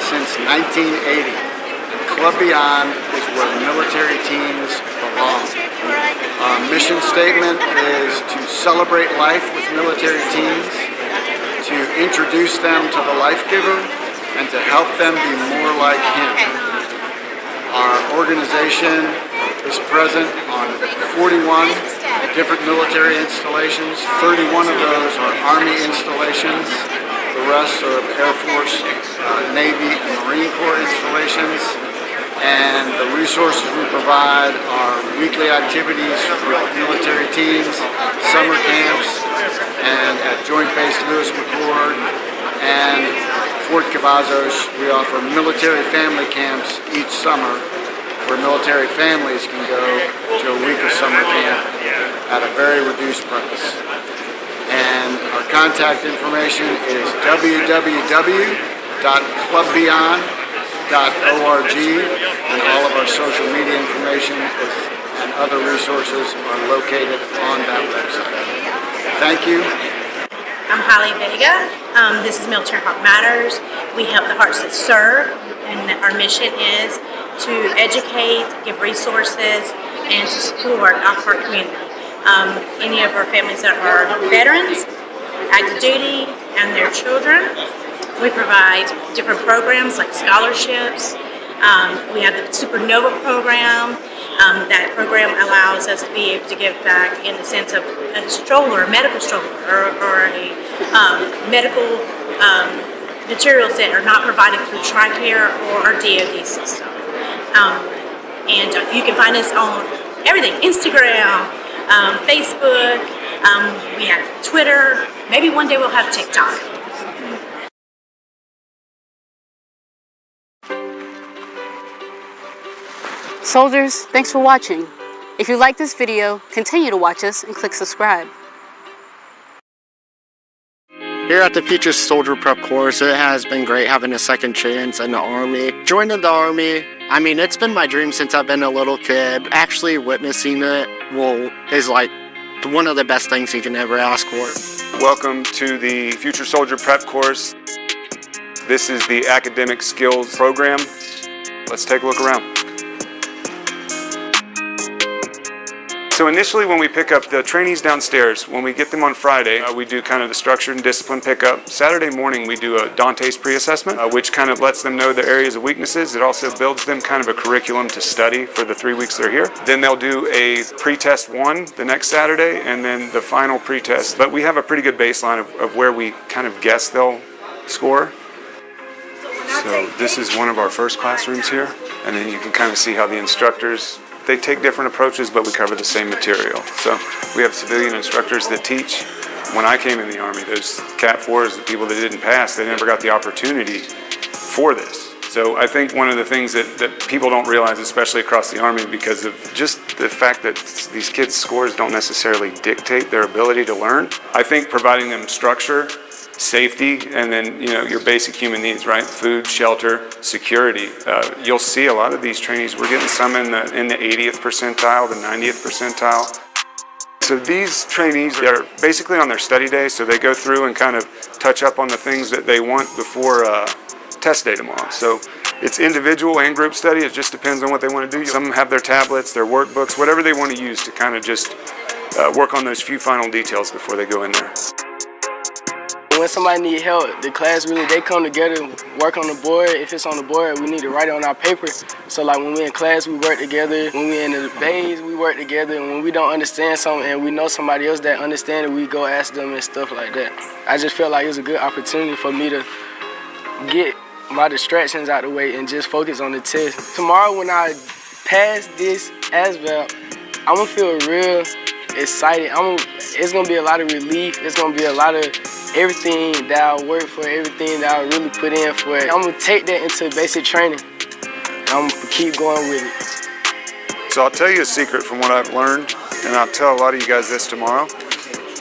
since 1980. And Club Beyond is where military teams belong. Our mission statement is to celebrate life with military teams, to introduce them to the life giver, and to help them be more like him. Our organization is present on 41 different military installations. 31 of those are Army installations. The rest are Air Force, Navy, and Marine Corps installations. And the resources we provide are weekly activities for military teams, summer camps, and at Joint Base Lewis McChord and Fort Cavazos, we offer military family camps each summer where military families can go to a week of summer camp at a very reduced price. And our contact information is www.clubbeyond.org, and all of our social media information and other resources are located on that website. Thank you. I'm Holly Vega. This is Military Heart Matters. We help the hearts that serve, and our mission is to educate, give resources, and to support our heart community. Any of our families that are veterans, active duty, and their children. We provide different programs like scholarships. We have the Supernova program. That program allows us to be able to give back in the sense of a stroller, a medical stroller, or a medical materials that are not provided through TRICARE or our DoD system. And you can find us on everything, Instagram, Facebook, we have Twitter, maybe one day we'll have TikTok. Soldiers, thanks for watching. If you like this video, continue to watch us and click subscribe. Here at the Future Soldier Prep course, it has been great having a second chance in the Army. Joining the Army, I mean, it's been my dream since I've been a little kid. Actually witnessing it, is like one of the best things you can ever ask for. Welcome to the Future Soldier Prep course. This is the Academic Skills program. Let's take a look around. So initially when we pick up the trainees downstairs, when we get them on Friday, we do kind of the structured and discipline pickup. Saturday morning we do a Dante's pre-assessment, which kind of lets them know their areas of weaknesses. It also builds them kind of a curriculum to study for the 3 weeks they're here. Then they'll do a pre-test 1 the next Saturday, and then the final pre-test. But we have a pretty good baseline of where we kind of guess they'll score. So this is one of our first classrooms here, and then you can kind of see how the instructors, they take different approaches, but we cover the same material. So we have civilian instructors that teach. When I came in the Army, those Cat 4s, the people that didn't pass, they never got the opportunity for this. So I think one of the things that people don't realize, especially across the Army, because of just the fact that these kids' scores don't necessarily dictate their ability to learn, I think providing them structure, safety, and then your basic human needs, right? Food, shelter, security. You'll see a lot of these trainees, we're getting some in the 80th percentile, the 90th percentile. So these trainees are basically on their study day, so they go through and kind of touch up on the things that they want before test day tomorrow. So it's individual and group study, it just depends on what they want to do. Some have their tablets, their workbooks, whatever they want to use to kind of just work on those few final details before they go in there. When somebody needs help, the class really, they come together, work on the board. If it's on the board, we need to write it on our paper. So like when we're in class, we work together. When we're in the bays, we work together. And when we don't understand something and we know somebody else that understands it, we go ask them and stuff like that. I just felt like it was a good opportunity for me to get my distractions out the way and just focus on the test. Tomorrow when I pass this ASVAB, I'm gonna feel real excited. It's gonna be a lot of relief. It's gonna be a lot of everything that I work for, everything that I really put in for it. I'm gonna take that into basic training. I'm gonna keep going with it. So I'll tell you a secret from what I've learned, and I'll tell a lot of you guys this tomorrow.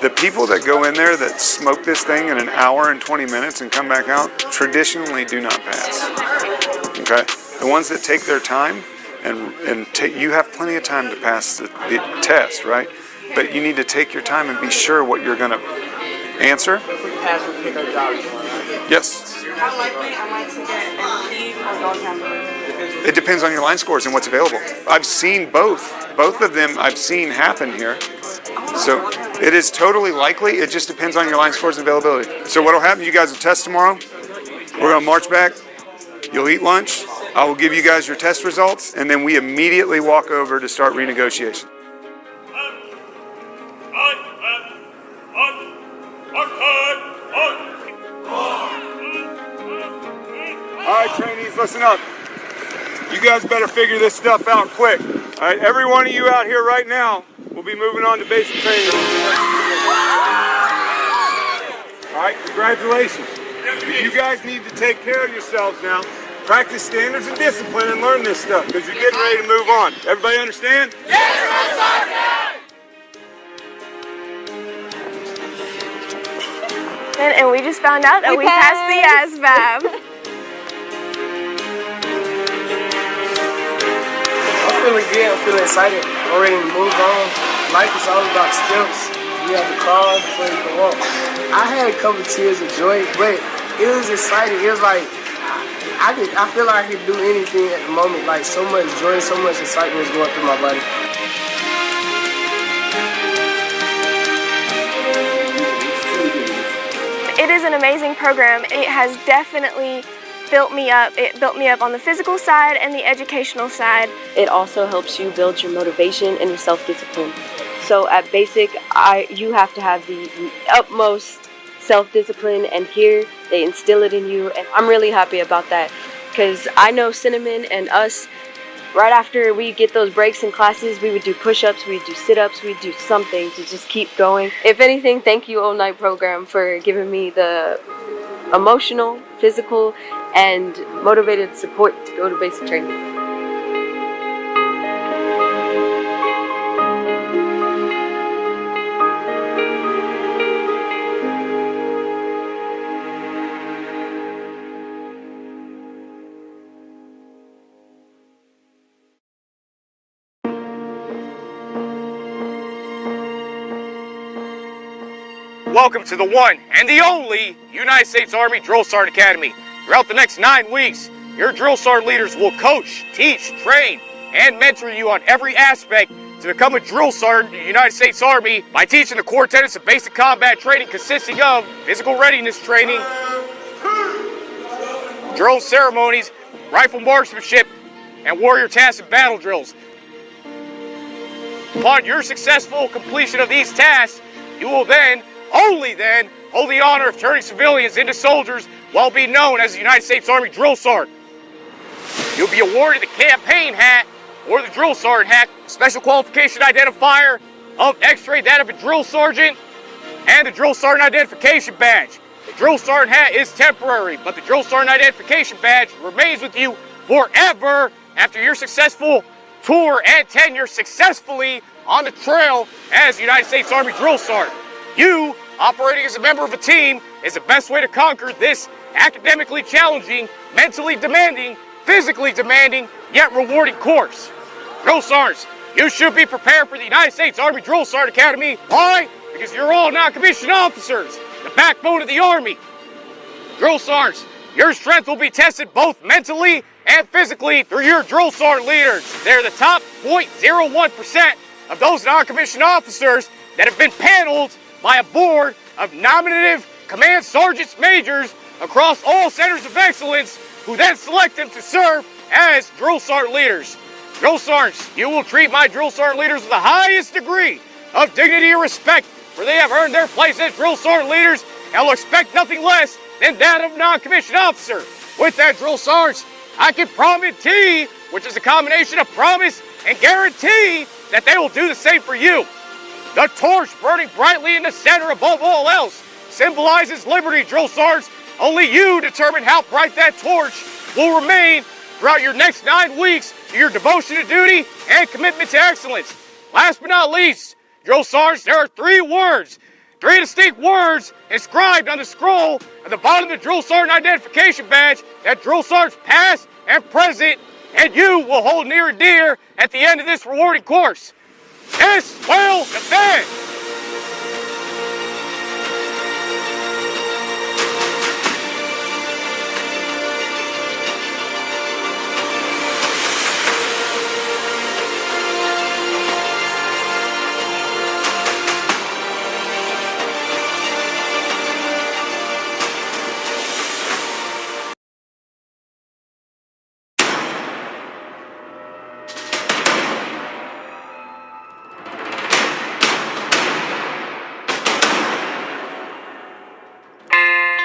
The people that go in there that smoke this thing in an hour and 20 minutes and come back out traditionally do not pass. Okay? The ones that take their time, you have plenty of time to pass the test, right? But you need to take your time and be sure what you're going to answer. If we pass, we pick our jobs. Yes. How likely am I to get an leave or don't have It depends on your line scores and what's available. I've seen both. Both of them I've seen happen here. So it is totally likely. It just depends on your line scores and availability. So what will happen, you guys will test tomorrow. We're going to march back. You'll eat lunch. I will give you guys your test results, and then we immediately walk over to start renegotiation. All right, trainees, listen up. You guys better figure this stuff out quick. All right, every one of you out here right now will be moving on to basic training. All right, congratulations. You guys need to take care of yourselves now. Practice standards and discipline and learn this stuff because you're getting ready to move on. Everybody understand? Yes, And we just found out that we passed the ASVAB. I'm feeling good, I'm feeling excited. I'm ready to move on. Life is all about steps. You have to crawl before you can walk. I had a couple tears of joy, but it was exciting. It was like, I feel like I could do anything at the moment. Like so much joy, so much excitement was going through my body. It is an amazing program. It has definitely built me up. It built me up on the physical side and the educational side. It also helps you build your motivation and your self-discipline. So at basic, you have to have the utmost self-discipline, and here they instill it in you, and I'm really happy about that because I know Cinnamon and us, right after we get those breaks in classes, we would do push-ups, we would do sit-ups, we'd do something to just keep going. If anything, thank you All Night program for giving me the emotional, physical, and motivated support to go to basic training. Welcome to the one and the only United States Army Drill Sergeant Academy. Throughout the next 9 weeks, your drill sergeant leaders will coach, teach, train, and mentor you on every aspect to become a drill sergeant in the United States Army by teaching the core tenets of basic combat training consisting of physical readiness training, drill ceremonies, rifle marksmanship, and warrior tasks and battle drills. Upon your successful completion of these tasks, you will then, only then, hold the honor of turning civilians into soldiers while being known as the United States Army Drill Sergeant. You'll be awarded the campaign hat or the drill sergeant hat, special qualification identifier of X-ray that of a drill sergeant, and the drill sergeant identification badge. The drill sergeant hat is temporary, but the drill sergeant identification badge remains with you forever after your successful tour and tenure successfully on the trail as the United States Army Drill Sergeant. You, operating as a member of a team, is the best way to conquer this academically challenging, mentally demanding, physically demanding, yet rewarding course. Drill Sergeants, you should be prepared for the United States Army Drill Sergeant Academy. Why? Because you're all non-commissioned officers, the backbone of the Army. Drill Sergeants, your strength will be tested both mentally and physically through your drill sergeant leaders. They're the top 0.01% of those non-commissioned officers that have been paneled by a board of nominative command sergeants majors across all centers of excellence who then select them to serve as drill sergeant leaders. Drill sergeants, you will treat my drill sergeant leaders with the highest degree of dignity and respect, for they have earned their place as drill sergeant leaders and will expect nothing less than that of a non-commissioned officer. With that, drill sergeants, I can promise, which is a combination of promise and guarantee, that they will do the same for you. The torch burning brightly in the center above all else symbolizes liberty, drill sergeants. Only you determine how bright that torch will remain throughout your next 9 weeks to your devotion to duty and commitment to excellence. Last but not least, drill sergeants, there are 3 words, 3 distinct words inscribed on the scroll at the bottom of the drill sergeant identification badge that drill sergeants past and present and you will hold near and dear at the end of this rewarding course. This will defend.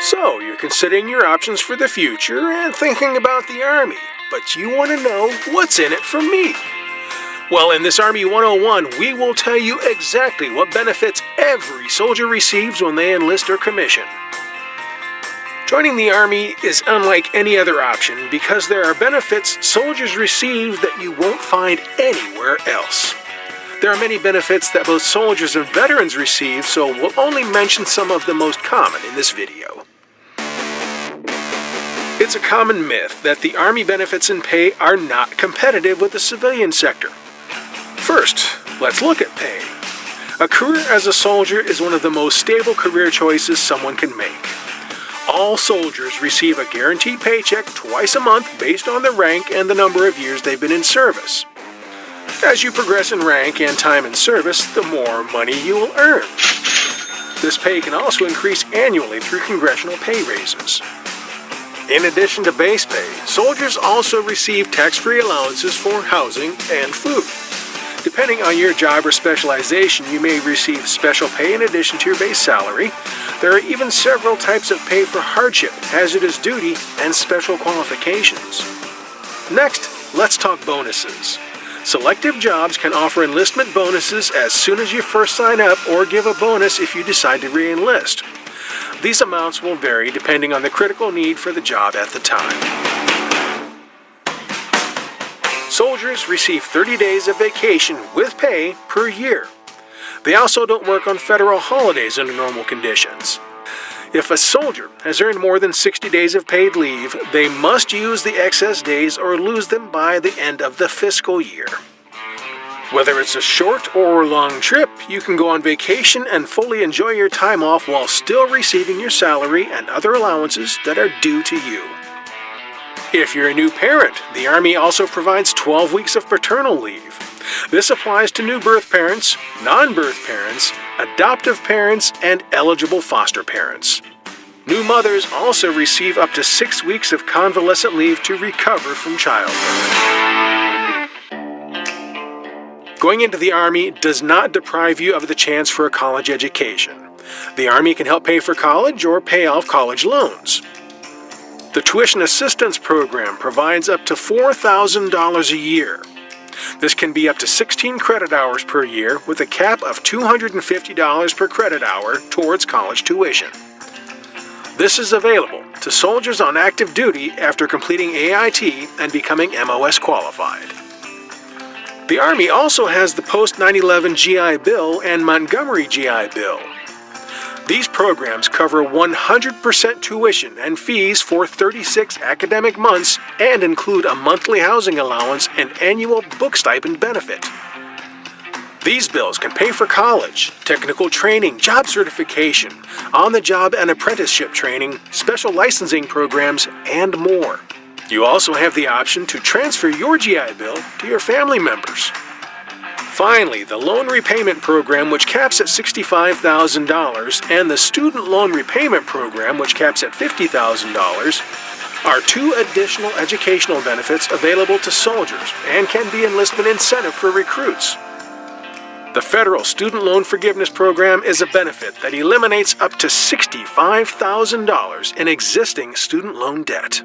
So, you're considering your options for the future and thinking about the Army, but you want to know what's in it for me. Well, in this Army 101, we will tell you exactly what benefits every soldier receives when they enlist or commission. Joining the Army is unlike any other option because there are benefits soldiers receive that you won't find anywhere else. There are many benefits that both soldiers and veterans receive, so we'll only mention some of the most common in this video. It's a common myth that the Army benefits and pay are not competitive with the civilian sector. First, let's look at pay. A career as a soldier is one of the most stable career choices someone can make. All soldiers receive a guaranteed paycheck twice a month based on their rank and the number of years they've been in service. As you progress in rank and time in service, the more money you will earn. This pay can also increase annually through congressional pay raises. In addition to base pay, soldiers also receive tax-free allowances for housing and food. Depending on your job or specialization, you may receive special pay in addition to your base salary. There are even several types of pay for hardship, hazardous duty, and special qualifications. Next, let's talk bonuses. Selective jobs can offer enlistment bonuses as soon as you first sign up or give a bonus if you decide to re-enlist. These amounts will vary depending on the critical need for the job at the time. Soldiers receive 30 days of vacation with pay per year. They also don't work on federal holidays under normal conditions. If a soldier has earned more than 60 days of paid leave, they must use the excess days or lose them by the end of the fiscal year. Whether it's a short or long trip, you can go on vacation and fully enjoy your time off while still receiving your salary and other allowances that are due to you. If you're a new parent, the Army also provides 12 weeks of paternal leave. This applies to new birth parents, non-birth parents, adoptive parents, and eligible foster parents. New mothers also receive up to 6 weeks of convalescent leave to recover from childbirth. Going into the Army does not deprive you of the chance for a college education. The Army can help pay for college or pay off college loans. The Tuition Assistance Program provides up to $4,000 a year. This can be up to 16 credit hours per year with a cap of $250 per credit hour towards college tuition. This is available to soldiers on active duty after completing AIT and becoming MOS qualified. The Army also has the Post 9/11 GI Bill and Montgomery GI Bill. These programs cover 100% tuition and fees for 36 academic months and include a monthly housing allowance and annual book stipend benefit. These bills can pay for college, technical training, job certification, on-the-job and apprenticeship training, special licensing programs, and more. You also have the option to transfer your GI Bill to your family members. Finally, the Loan Repayment Program, which caps at $65,000, and the Student Loan Repayment Program, which caps at $50,000, are two additional educational benefits available to soldiers and can be enlistment incentive for recruits. The Federal Student Loan Forgiveness Program is a benefit that eliminates up to $65,000 in existing student loan debt.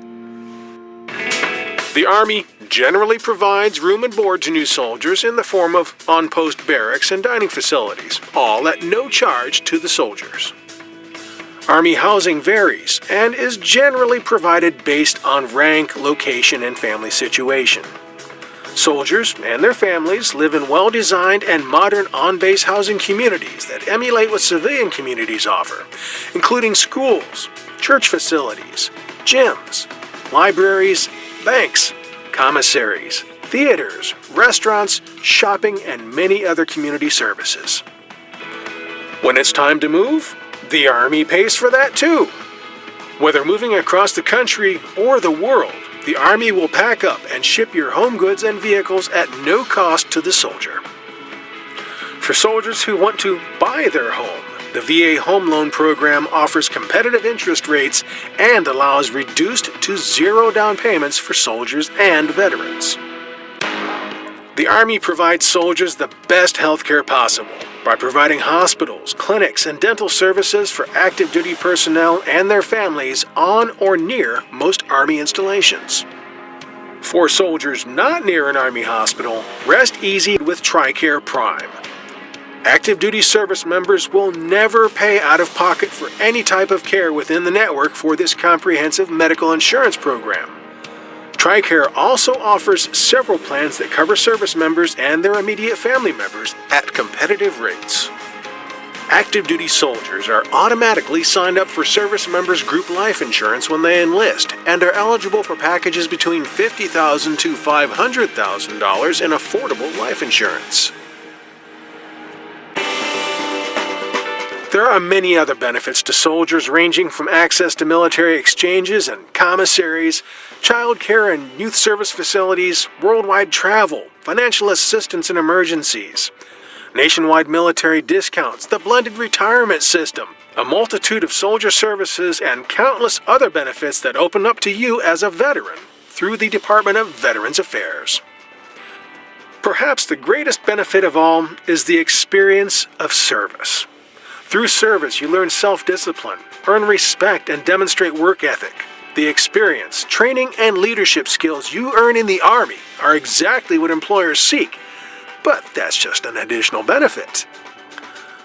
The Army generally provides room and board to new soldiers in the form of on-post barracks and dining facilities, all at no charge to the soldiers. Army housing varies and is generally provided based on rank, location, and family situation. Soldiers and their families live in well-designed and modern on-base housing communities that emulate what civilian communities offer, including schools, church facilities, gyms, libraries, banks, commissaries, theaters, restaurants, shopping, and many other community services. When it's time to move, the Army pays for that too. Whether moving across the country or the world, the Army will pack up and ship your home goods and vehicles at no cost to the soldier. For soldiers who want to buy their home, the VA Home Loan Program offers competitive interest rates and allows reduced to zero down payments for soldiers and veterans. The Army provides soldiers the best health care possible by providing hospitals, clinics, and dental services for active duty personnel and their families on or near most Army installations. For soldiers not near an Army hospital, rest easy with TRICARE Prime. Active duty service members will never pay out of pocket for any type of care within the network for this comprehensive medical insurance program. TRICARE also offers several plans that cover service members and their immediate family members at competitive rates. Active duty soldiers are automatically signed up for service members' group life insurance when they enlist and are eligible for packages between $50,000 to $500,000 in affordable life insurance. There are many other benefits to soldiers, ranging from access to military exchanges and commissaries, child care and youth service facilities, worldwide travel, financial assistance in emergencies, nationwide military discounts, the blended retirement system, a multitude of soldier services, and countless other benefits that open up to you as a veteran through the Department of Veterans Affairs. Perhaps the greatest benefit of all is the experience of service. Through service, you learn self-discipline, earn respect, and demonstrate work ethic. The experience, training, and leadership skills you earn in the Army are exactly what employers seek, but that's just an additional benefit.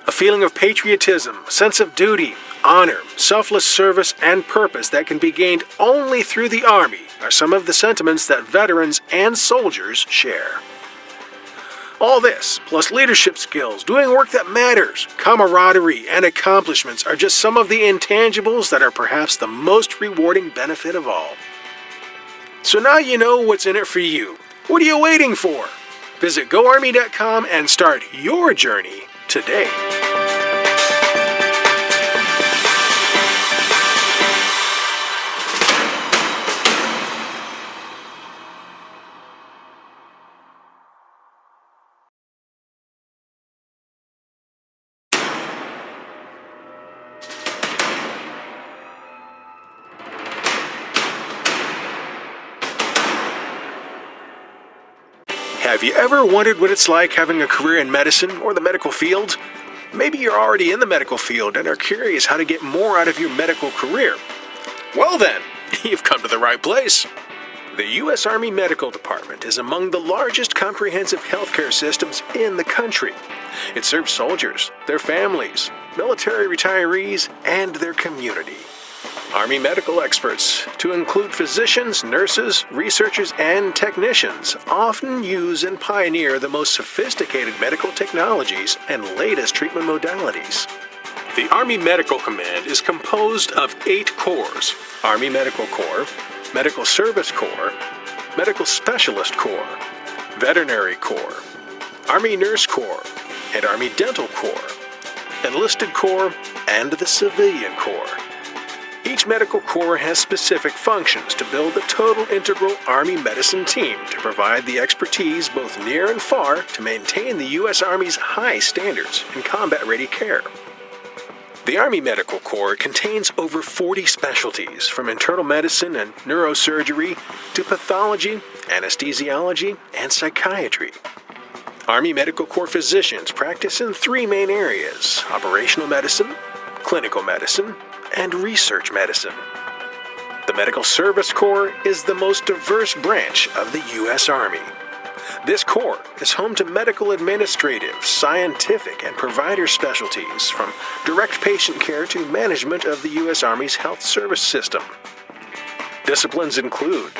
A feeling of patriotism, sense of duty, honor, selfless service, and purpose that can be gained only through the Army are some of the sentiments that veterans and soldiers share. All this, plus leadership skills, doing work that matters, camaraderie, and accomplishments are just some of the intangibles that are perhaps the most rewarding benefit of all. So now you know what's in it for you. What are you waiting for? Visit GoArmy.com and start your journey today. Have you ever wondered what it's like having a career in medicine or the medical field? Maybe you're already in the medical field and are curious how to get more out of your medical career. Well then, you've come to the right place. The U.S. Army Medical Department is among the largest comprehensive healthcare systems in the country. It serves soldiers, their families, military retirees, and their community. Army medical experts, to include physicians, nurses, researchers, and technicians, often use and pioneer the most sophisticated medical technologies and latest treatment modalities. The Army Medical Command is composed of 8 corps: Army Medical Corps, Medical Service Corps, Medical Specialist Corps, Veterinary Corps, Army Nurse Corps, and Army Dental Corps, Enlisted Corps, and the Civilian Corps. Each medical corps has specific functions to build a total integral Army medicine team to provide the expertise both near and far to maintain the U.S. Army's high standards in combat-ready care. The Army Medical Corps contains over 40 specialties, from internal medicine and neurosurgery to pathology, anesthesiology, and psychiatry. Army Medical Corps physicians practice in 3 main areas: operational medicine, clinical medicine, and research medicine. The Medical Service Corps is the most diverse branch of the U.S. Army. This corps is home to medical administrative, scientific, and provider specialties, from direct patient care to management of the U.S. Army's health service system. Disciplines include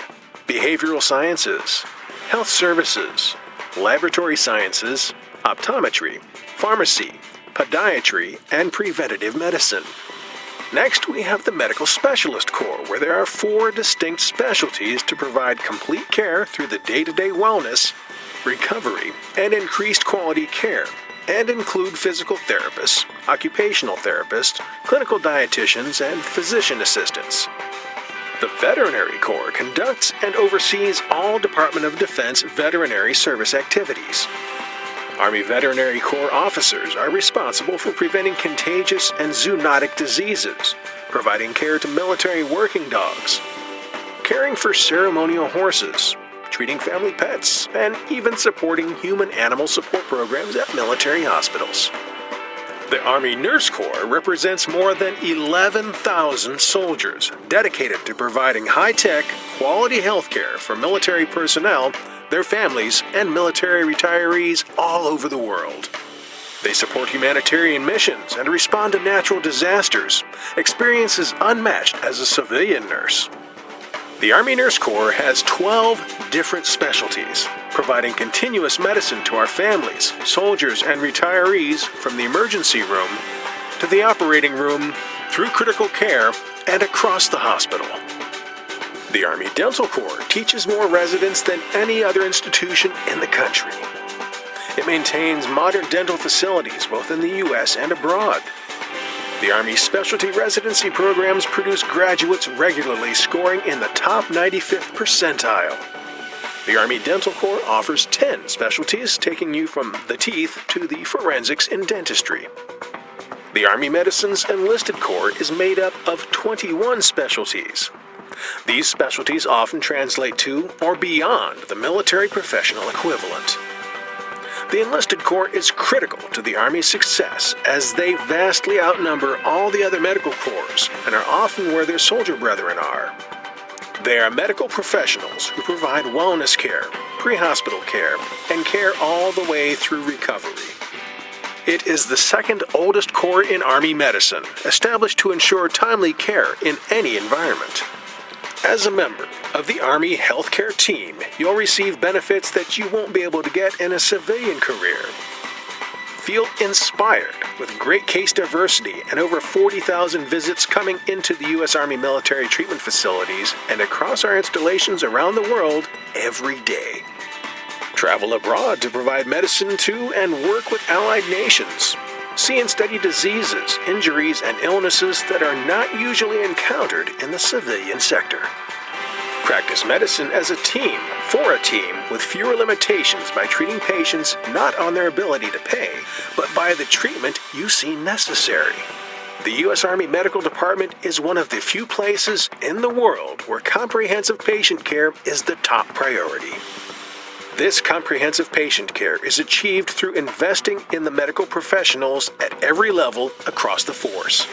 behavioral sciences, health services, laboratory sciences, optometry, pharmacy, podiatry, and preventative medicine. Next, we have the Medical Specialist Corps, where there are 4 distinct specialties to provide complete care through the day-to-day wellness, recovery, and increased quality care, and include physical therapists, occupational therapists, clinical dietitians, and physician assistants. The Veterinary Corps conducts and oversees all Department of Defense veterinary service activities. Army Veterinary Corps officers are responsible for preventing contagious and zoonotic diseases, providing care to military working dogs, caring for ceremonial horses, treating family pets, and even supporting human-animal support programs at military hospitals. The Army Nurse Corps represents more than 11,000 soldiers dedicated to providing high-tech, quality health care for military personnel, their families, and military retirees all over the world. They support humanitarian missions and respond to natural disasters, experiences unmatched as a civilian nurse. The Army Nurse Corps has 12 different specialties, providing continuous medicine to our families, soldiers, and retirees from the emergency room to the operating room, through critical care, and across the hospital. The Army Dental Corps teaches more residents than any other institution in the country. It maintains modern dental facilities both in the U.S. and abroad. The Army's specialty residency programs produce graduates regularly scoring in the top 95th percentile. The Army Dental Corps offers 10 specialties, taking you from the teeth to the forensics in dentistry. The Army Medicine's Enlisted Corps is made up of 21 specialties. These specialties often translate to or beyond the military professional equivalent. The Enlisted Corps is critical to the Army's success as they vastly outnumber all the other medical corps and are often where their soldier brethren are. They are medical professionals who provide wellness care, pre-hospital care, and care all the way through recovery. It is the second oldest corps in Army medicine, established to ensure timely care in any environment. As a member of the Army healthcare team, you'll receive benefits that you won't be able to get in a civilian career. Feel inspired with great case diversity and over 40,000 visits coming into the U.S. Army military treatment facilities and across our installations around the world every day. Travel abroad to provide medicine to and work with allied nations. See and study diseases, injuries, and illnesses that are not usually encountered in the civilian sector. Practice medicine as a team, for a team, with fewer limitations by treating patients not on their ability to pay, but by the treatment you see necessary. The U.S. Army Medical Department is one of the few places in the world where comprehensive patient care is the top priority. This comprehensive patient care is achieved through investing in the medical professionals at every level across the force.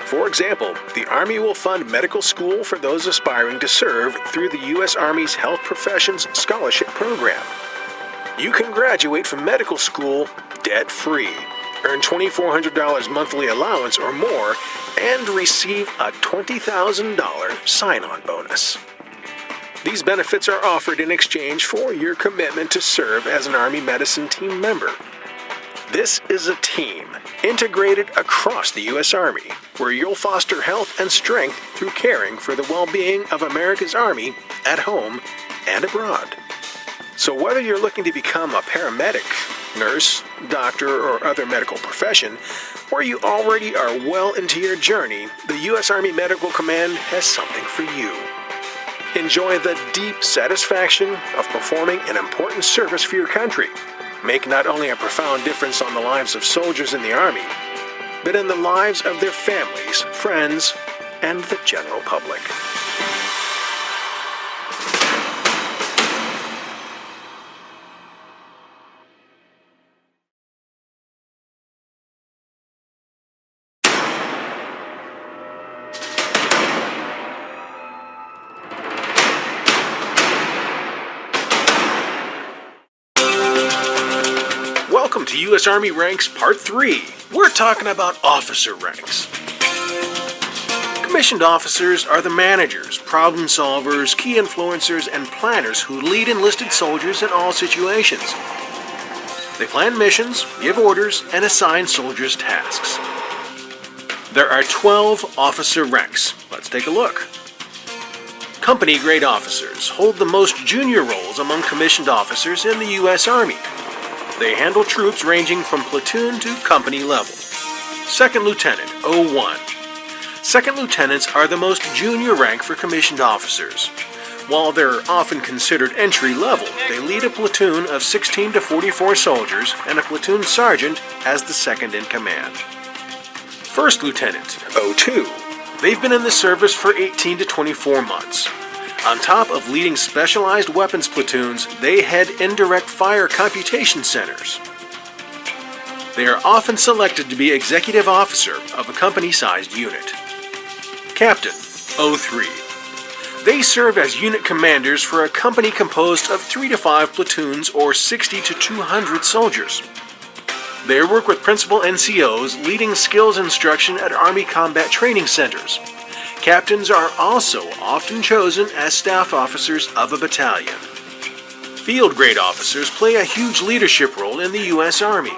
For example, the Army will fund medical school for those aspiring to serve through the U.S. Army's Health Professions Scholarship Program. You can graduate from medical school debt-free, earn $2,400 monthly allowance or more, and receive a $20,000 sign-on bonus. These benefits are offered in exchange for your commitment to serve as an Army Medicine team member. This is a team integrated across the U.S. Army, where you'll foster health and strength through caring for the well-being of America's Army at home and abroad. So whether you're looking to become a paramedic, nurse, doctor, or other medical profession, or you already are well into your journey, the U.S. Army Medical Command has something for you. Enjoy the deep satisfaction of performing an important service for your country. Make not only a profound difference on the lives of soldiers in the Army, but in the lives of their families, friends, and the general public. Welcome to U.S. Army Ranks Part 3. We're talking about officer ranks. Commissioned officers are the managers, problem solvers, key influencers, and planners who lead enlisted soldiers in all situations. They plan missions, give orders, and assign soldiers tasks. There are 12 officer ranks. Let's take a look. Company grade officers hold the most junior roles among commissioned officers in the U.S. Army. They handle troops ranging from platoon to company level. Second Lieutenant, 01. Second Lieutenants are the most junior rank for commissioned officers. While they're often considered entry level, they lead a platoon of 16 to 44 soldiers, and a platoon sergeant as the second in command. First Lieutenant, 02. They've been in the service for 18 to 24 months. On top of leading specialized weapons platoons, they head indirect fire computation centers. They are often selected to be executive officer of a company-sized unit. Captain, 03. They serve as unit commanders for a company composed of 3 to 5 platoons or 60 to 200 soldiers. They work with principal NCOs leading skills instruction at Army combat training centers. Captains are also often chosen as staff officers of a battalion. Field grade officers play a huge leadership role in the U.S. Army.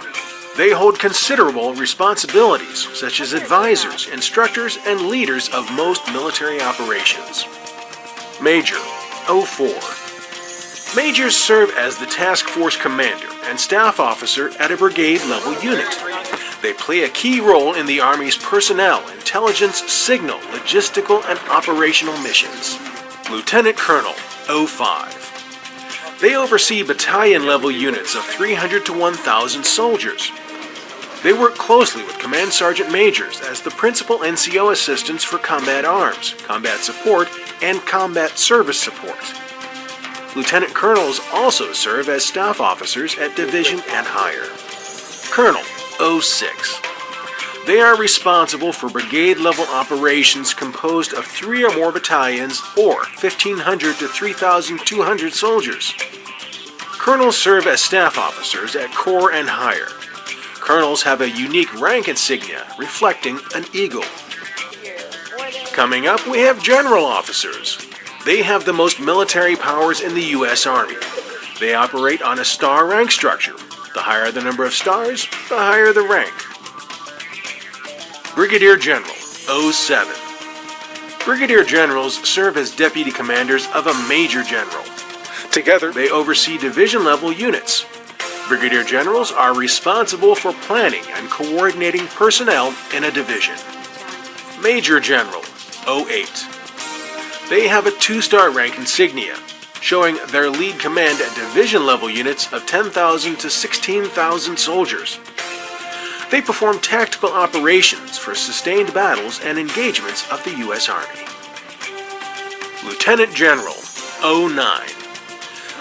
They hold considerable responsibilities, such as advisors, instructors, and leaders of most military operations. Major, 04. Majors serve as the task force commander and staff officer at a brigade level unit. They play a key role in the Army's personnel, intelligence, signal, logistical, and operational missions. Lieutenant Colonel, 05. They oversee battalion-level units of 300 to 1,000 soldiers. They work closely with Command Sergeant Majors as the principal NCO assistants for combat arms, combat support, and combat service support. Lieutenant Colonels also serve as staff officers at division and higher. Colonel, 06. They are responsible for brigade-level operations composed of 3 or more battalions or 1,500 to 3,200 soldiers. Colonels serve as staff officers at corps and higher. Colonels have a unique rank insignia reflecting an eagle. Coming up, we have general officers. They have the most military powers in the U.S. Army. They operate on a star rank structure. The higher the number of stars, the higher the rank. Brigadier General, 07. Brigadier Generals serve as deputy commanders of a Major General. Together, they oversee division-level units. Brigadier Generals are responsible for planning and coordinating personnel in a division. Major General, 08. They have a 2-star rank insignia, showing their lead command at division-level units of 10,000 to 16,000 soldiers. They perform tactical operations for sustained battles and engagements of the U.S. Army. Lieutenant General, 09.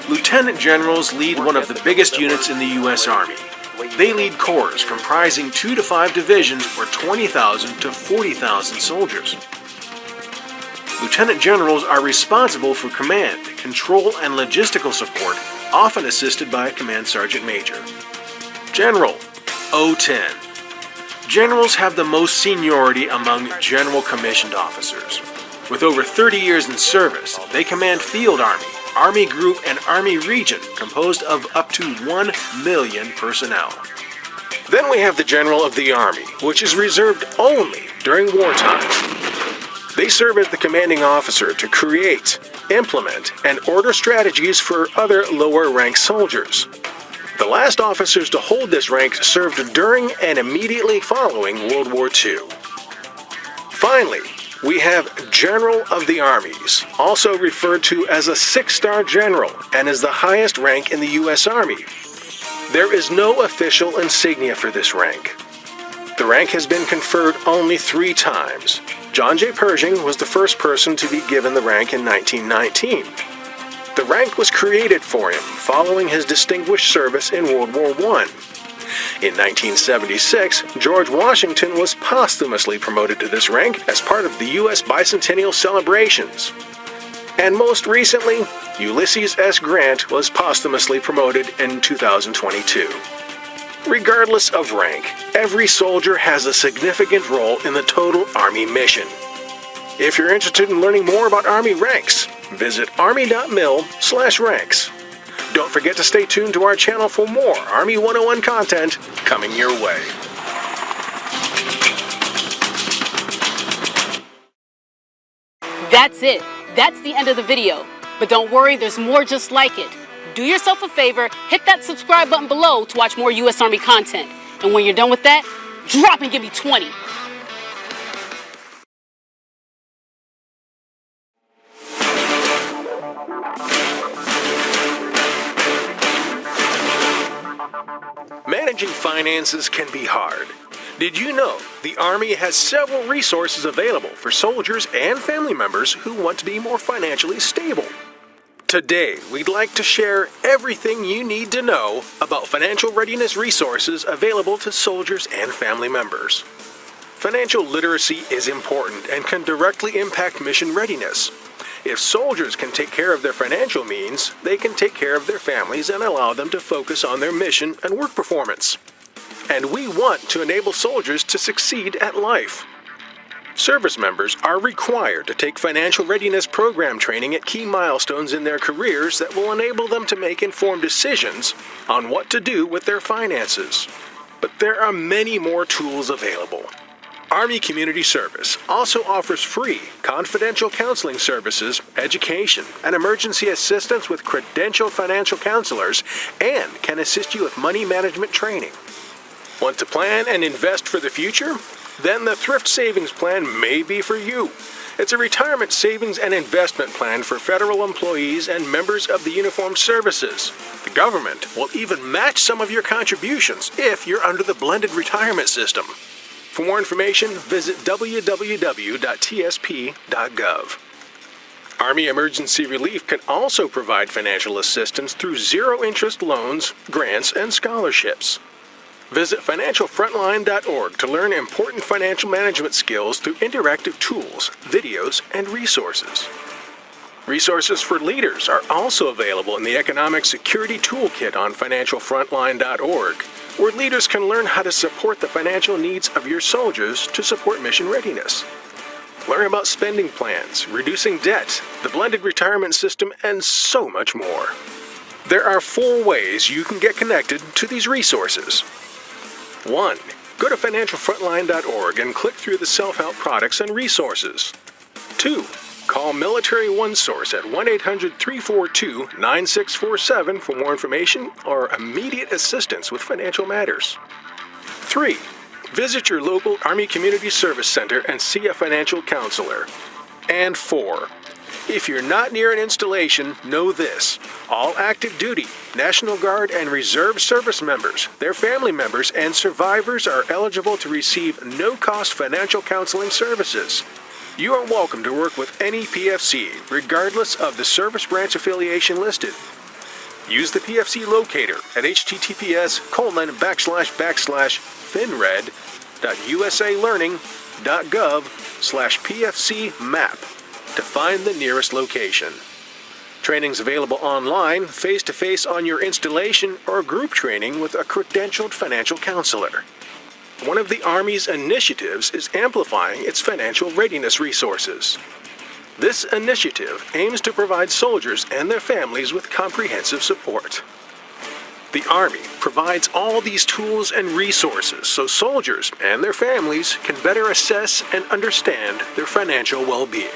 Lieutenant Generals lead one of the biggest units in the U.S. Army. They lead corps comprising 2 to 5 divisions or 20,000 to 40,000 soldiers. Lieutenant Generals are responsible for command, control, and logistical support, often assisted by a Command Sergeant Major. General, 010. Generals have the most seniority among general commissioned officers. With over 30 years in service, they command Field Army, Army Group, and Army Region composed of up to 1 million personnel. Then we have the General of the Army, which is reserved only during wartime. They serve as the commanding officer to create, implement, and order strategies for other lower-ranked soldiers. The last officers to hold this rank served during and immediately following World War II. Finally, we have General of the Armies, also referred to as a 6-star general and is the highest rank in the U.S. Army. There is no official insignia for this rank. The rank has been conferred only 3 times. John J. Pershing was the first person to be given the rank in 1919. The rank was created for him following his distinguished service in World War I. In 1976, George Washington was posthumously promoted to this rank as part of the U.S. bicentennial celebrations. And most recently, Ulysses S. Grant was posthumously promoted in 2022. Regardless of rank, every soldier has a significant role in the total Army mission. If you're interested in learning more about Army ranks, visit army.mil/ranks. Don't forget to stay tuned to our channel for more Army 101 content coming your way. That's it. That's the end of the video. But don't worry, there's more just like it. Do yourself a favor, hit that subscribe button below to watch more U.S. Army content. And when you're done with that, drop and give me 20. Managing finances can be hard. Did you know the Army has several resources available for soldiers and family members who want to be more financially stable? Today, we'd like to share everything you need to know about financial readiness resources available to soldiers and family members. Financial literacy is important and can directly impact mission readiness. If soldiers can take care of their financial means, they can take care of their families and allow them to focus on their mission and work performance. And we want to enable soldiers to succeed at life. Service members are required to take financial readiness program training at key milestones in their careers that will enable them to make informed decisions on what to do with their finances. But there are many more tools available. Army Community Service also offers free, confidential counseling services, education, and emergency assistance with credentialed financial counselors, and can assist you with money management training. Want to plan and invest for the future? Then the Thrift Savings Plan may be for you. It's a retirement savings and investment plan for federal employees and members of the uniformed services. The government will even match some of your contributions if you're under the blended retirement system. For more information, visit www.tsp.gov. Army Emergency Relief can also provide financial assistance through zero-interest loans, grants, and scholarships. Visit financialfrontline.org to learn important financial management skills through interactive tools, videos, and resources. Resources for leaders are also available in the Economic Security Toolkit on financialfrontline.org, where leaders can learn how to support the financial needs of your soldiers to support mission readiness. Learn about spending plans, reducing debt, the blended retirement system, and so much more. There are 4 ways you can get connected to these resources. 1. Go to financialfrontline.org and click through the self-help products and resources. 2. Call Military OneSource at 1-800-342-9647 for more information or immediate assistance with financial matters. 3. Visit your local Army Community Service Center and see a financial counselor. And 4. If you're not near an installation, know this. All active duty, National Guard, and Reserve service members, their family members, and survivors are eligible to receive no-cost financial counseling services. You are welcome to work with any PFC, regardless of the service branch affiliation listed. Use the PFC locator at https://finred.usalearning.gov/PFC-map to find the nearest location. Training's available online, face-to-face on your installation, or group training with a credentialed financial counselor. One of the Army's initiatives is amplifying its financial readiness resources. This initiative aims to provide soldiers and their families with comprehensive support. The Army provides all these tools and resources so soldiers and their families can better assess and understand their financial well-being.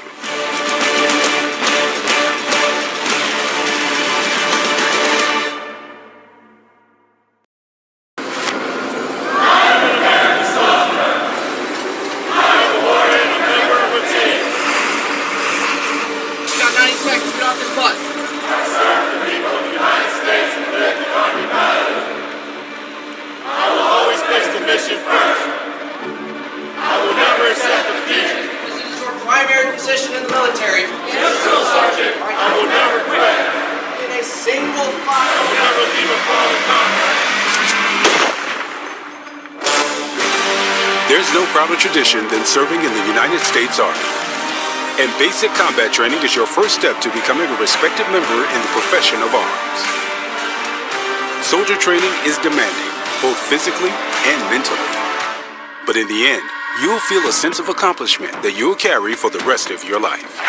Position in the military. Yes, drill sergeant. I will never quit. In a single file. I will never leave a fallen comrade. There's no prouder tradition than serving in the United States Army. And basic combat training is your first step to becoming a respected member in the profession of arms. Soldier training is demanding, both physically and mentally. But in the end, you'll feel a sense of accomplishment that you'll carry for the rest of your life.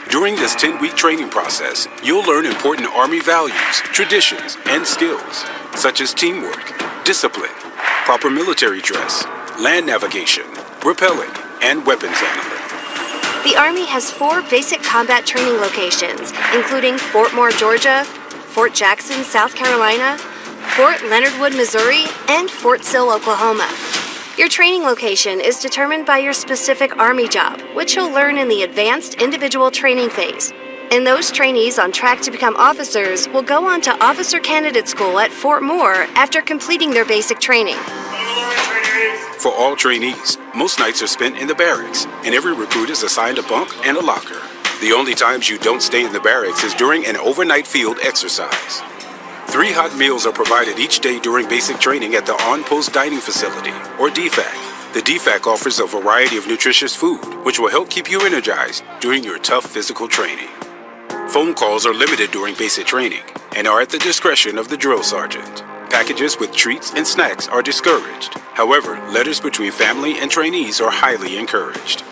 During this 10-week training process, you'll learn important Army values, traditions, and skills, such as teamwork, discipline, proper military dress, land navigation, rappelling, and weapons handling. The Army has 4 basic combat training locations, including Fort Moore, Georgia, Fort Jackson, South Carolina, Fort Leonard Wood, Missouri, and Fort Sill, Oklahoma. Your training location is determined by your specific Army job, which you'll learn in the Advanced Individual Training phase. And those trainees on track to become officers will go on to Officer Candidate School at Fort Moore after completing their basic training. For all trainees, most nights are spent in the barracks, and every recruit is assigned a bunk and a locker. The only times you don't stay in the barracks is during an overnight field exercise. 3 hot meals are provided each day during basic training at the On-Post Dining Facility, or DFAC. The DFAC offers a variety of nutritious food, which will help keep you energized during your tough physical training. Phone calls are limited during basic training and are at the discretion of the drill sergeant. Packages with treats and snacks are discouraged. However, letters between family and trainees are highly encouraged.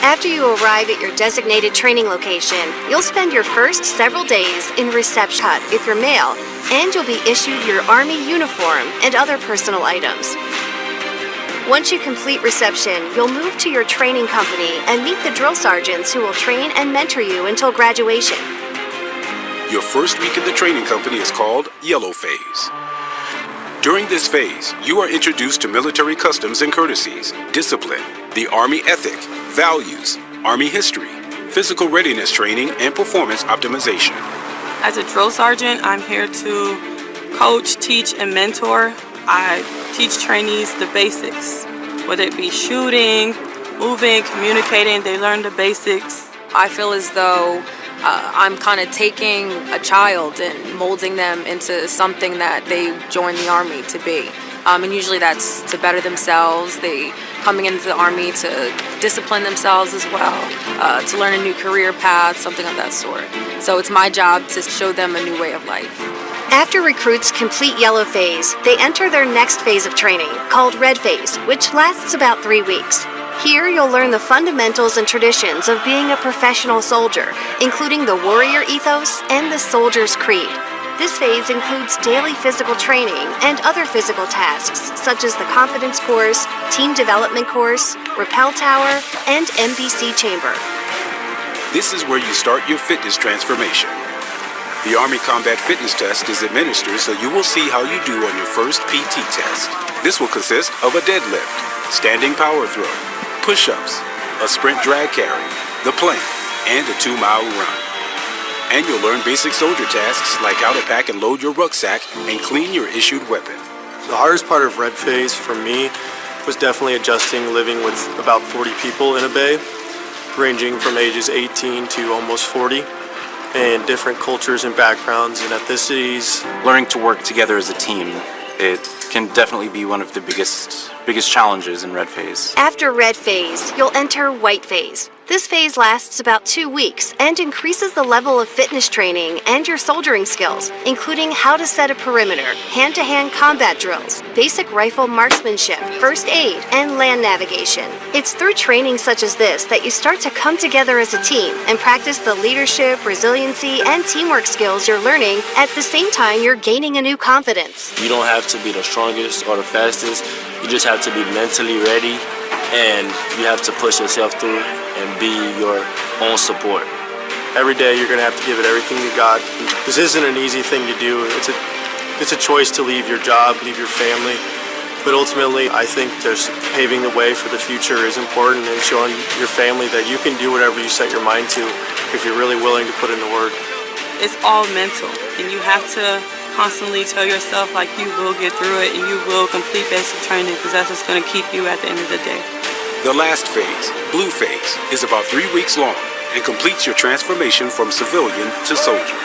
After you arrive at your designated training location, you'll spend your first several days in reception hut if you're male, and you'll be issued your Army uniform and other personal items. Once you complete reception, you'll move to your training company and meet the drill sergeants who will train and mentor you until graduation. Your first week in the training company is called Yellow Phase. During this phase, you are introduced to military customs and courtesies, discipline, the Army ethic, values, Army history, physical readiness training, and performance optimization. As a drill sergeant, I'm here to coach, teach, and mentor. I teach trainees the basics, whether it be shooting, moving, communicating, they learn the basics. I feel as though I'm kind of taking a child and molding them into something that they join the Army to be. And usually that's to better themselves. They coming into the Army to discipline themselves as well, to learn a new career path, something of that sort. So it's my job to show them a new way of life. After recruits complete yellow phase, they enter their next phase of training, called red phase, which lasts about 3 weeks. Here, you'll learn the fundamentals and traditions of being a professional soldier, including the warrior ethos and the soldier's creed. This phase includes daily physical training and other physical tasks, such as the confidence course, team development course, rappel tower, and MBC chamber. This is where you start your fitness transformation. The Army Combat Fitness Test is administered so you will see how you do on your first PT test. This will consist of a deadlift, standing power throw, push-ups, a sprint drag carry, the plank, and a 2-mile run. And you'll learn basic soldier tasks like how to pack and load your rucksack and clean your issued weapon. The hardest part of red phase for me was definitely adjusting living with about 40 people in a bay, ranging from ages 18 to almost 40, and different cultures and backgrounds and ethnicities. Learning to work together as a team, it can definitely be one of the biggest challenges in red phase. After red phase, you'll enter white phase. This phase lasts about 2 weeks and increases the level of fitness training and your soldiering skills, including how to set a perimeter, hand-to-hand combat drills, basic rifle marksmanship, first aid, and land navigation. It's through training such as this that you start to come together as a team and practice the leadership, resiliency, and teamwork skills you're learning. At the same time, you're gaining a new confidence. You don't have to be the strongest or the fastest. You just have to be mentally ready, and you have to push yourself through and be your own support. Every day you're going to have to give it everything you got. This isn't an easy thing to do. It's a choice to leave your job, leave your family. But ultimately, I think just paving the way for the future is important, and showing your family that you can do whatever you set your mind to if you're really willing to put in the work. It's all mental, and you have to constantly tell yourself like you will get through it and you will complete basic training, because that's what's going to keep you at the end of the day. The last phase, blue phase, is about 3 weeks long and completes your transformation from civilian to soldier.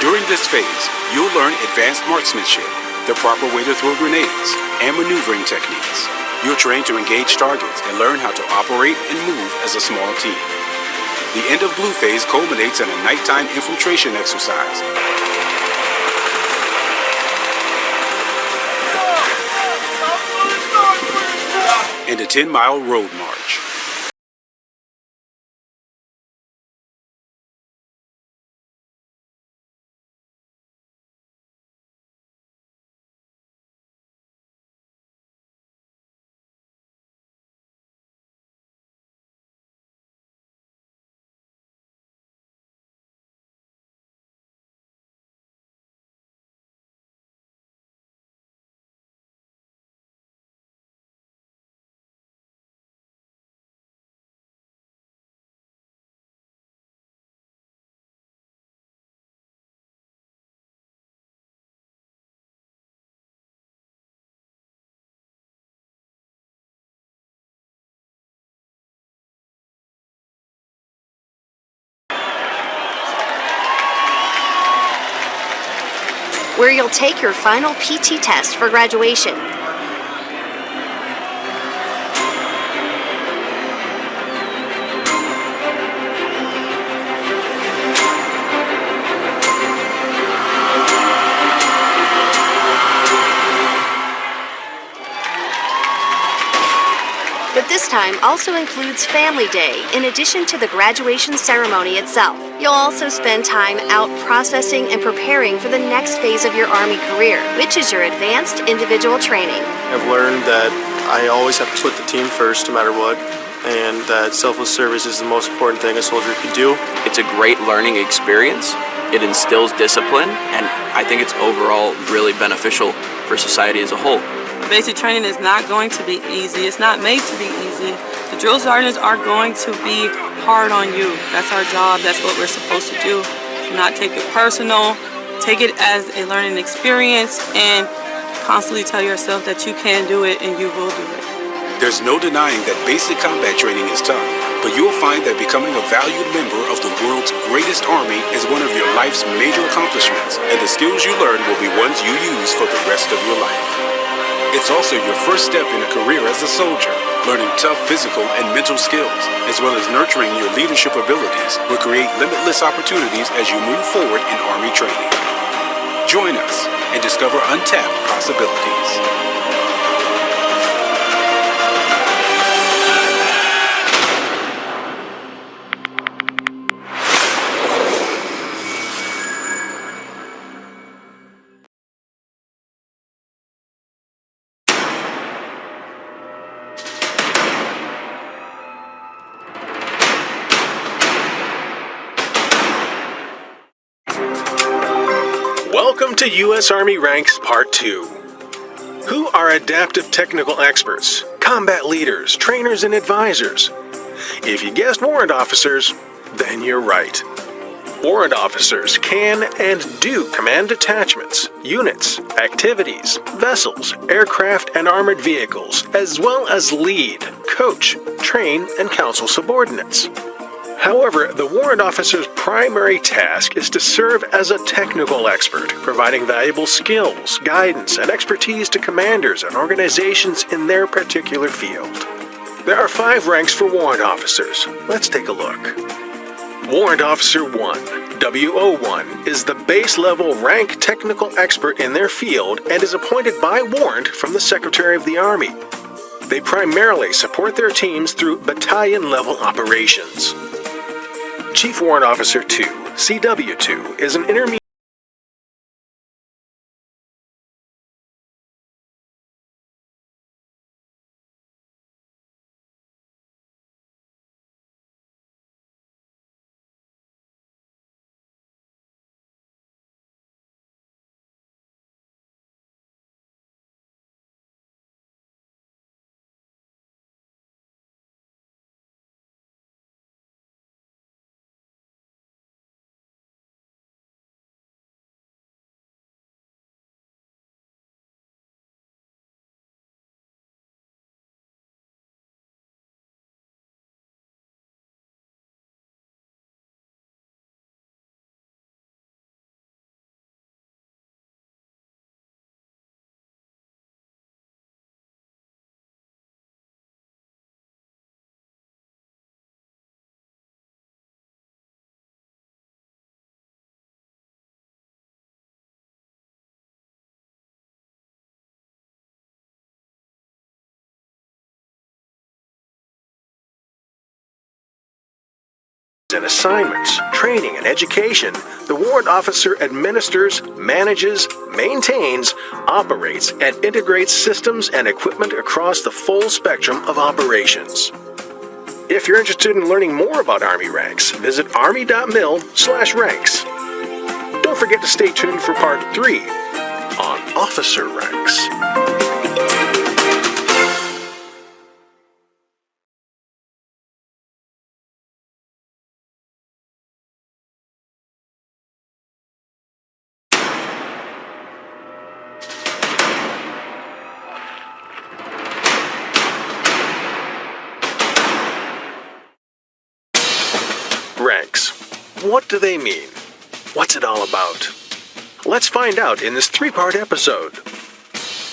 During this phase, you'll learn advanced marksmanship, the proper way to throw grenades, and maneuvering techniques. You're trained to engage targets and learn how to operate and move as a small team. The end of blue phase culminates in a nighttime infiltration exercise. And a 10-mile road march. Where you'll take your final PT test for graduation. But this time also includes Family Day, in addition to the graduation ceremony itself. You'll also spend time out processing and preparing for the next phase of your Army career, which is your advanced individual training. I've learned that I always have to put the team first no matter what, and that selfless service is the most important thing a soldier can do. It's a great learning experience. It instills discipline, and I think it's overall really beneficial for society as a whole. Basic training is not going to be easy. It's not made to be easy. The drill sergeants are going to be hard on you. That's our job. That's what we're supposed to do. Do not take it personal. Take it as a learning experience and constantly tell yourself that you can do it and you will do it. There's no denying that basic combat training is tough, but you'll find that becoming a valued member of the world's greatest army is one of your life's major accomplishments, and the skills you learn will be ones you use for the rest of your life. It's also your first step in a career as a soldier. Learning tough physical and mental skills, as well as nurturing your leadership abilities, will create limitless opportunities as you move forward in Army training. Join us and discover untapped possibilities. Welcome to U.S. Army Ranks Part 2. Who are adaptive technical experts, combat leaders, trainers, and advisors? If you guessed warrant officers, then you're right. Warrant officers can and do command detachments, units, activities, vessels, aircraft, and armored vehicles, as well as lead, coach, train, and counsel subordinates. However, the warrant officer's primary task is to serve as a technical expert, providing valuable skills, guidance, and expertise to commanders and organizations in their particular field. There are 5 ranks for warrant officers. Let's take a look. Warrant Officer 1, WO1, is the base-level rank technical expert in their field and is appointed by warrant from the Secretary of the Army. They primarily support their teams through battalion-level operations. Chief Warrant Officer 2, CW2, is an intermediate and assignments, training, and education, the warrant officer administers, manages, maintains, operates, and integrates systems and equipment across the full spectrum of operations. If you're interested in learning more about Army ranks, visit army.mil/ranks. Don't forget to stay tuned for Part 3 on officer ranks. Ranks. What do they mean? What's it all about? Let's find out in this 3-part episode.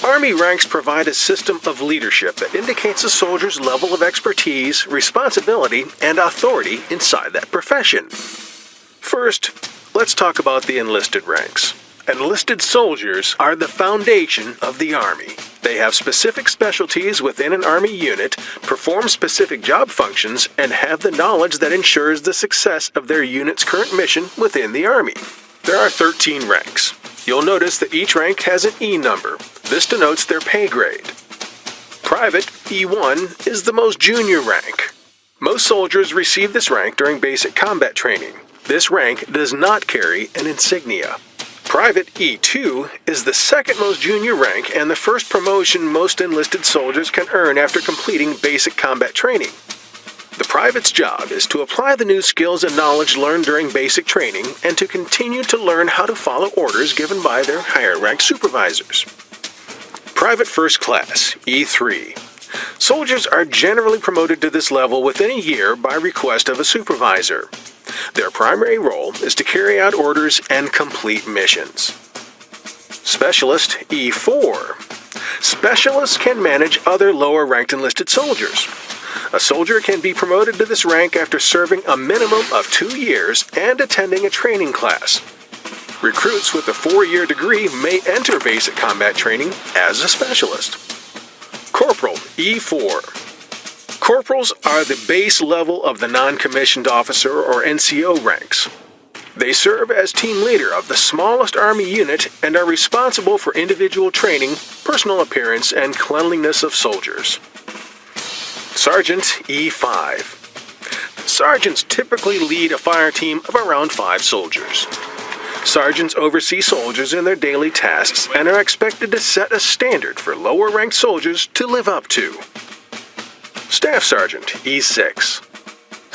Army ranks provide a system of leadership that indicates a soldier's level of expertise, responsibility, and authority inside that profession. First, let's talk about the enlisted ranks. Enlisted soldiers are the foundation of the Army. They have specific specialties within an Army unit, perform specific job functions, and have the knowledge that ensures the success of their unit's current mission within the Army. There are 13 ranks. You'll notice that each rank has an E number. This denotes their pay grade. Private, E1, is the most junior rank. Most soldiers receive this rank during basic combat training. This rank does not carry an insignia. Private E2 is the second most junior rank and the first promotion most enlisted soldiers can earn after completing basic combat training. The private's job is to apply the new skills and knowledge learned during basic training and to continue to learn how to follow orders given by their higher-ranked supervisors. Private First Class, E3. Soldiers are generally promoted to this level within a year by request of a supervisor. Their primary role is to carry out orders and complete missions. Specialist E4. Specialists can manage other lower-ranked enlisted soldiers. A soldier can be promoted to this rank after serving a minimum of 2 years and attending a training class. Recruits with a 4-year degree may enter basic combat training as a specialist. Corporal E4. Corporals are the base level of the non-commissioned officer or NCO ranks. They serve as team leader of the smallest Army unit and are responsible for individual training, personal appearance, and cleanliness of soldiers. Sergeant E5. Sergeants typically lead a fire team of around 5 soldiers. Sergeants oversee soldiers in their daily tasks and are expected to set a standard for lower-ranked soldiers to live up to. Staff Sergeant E6.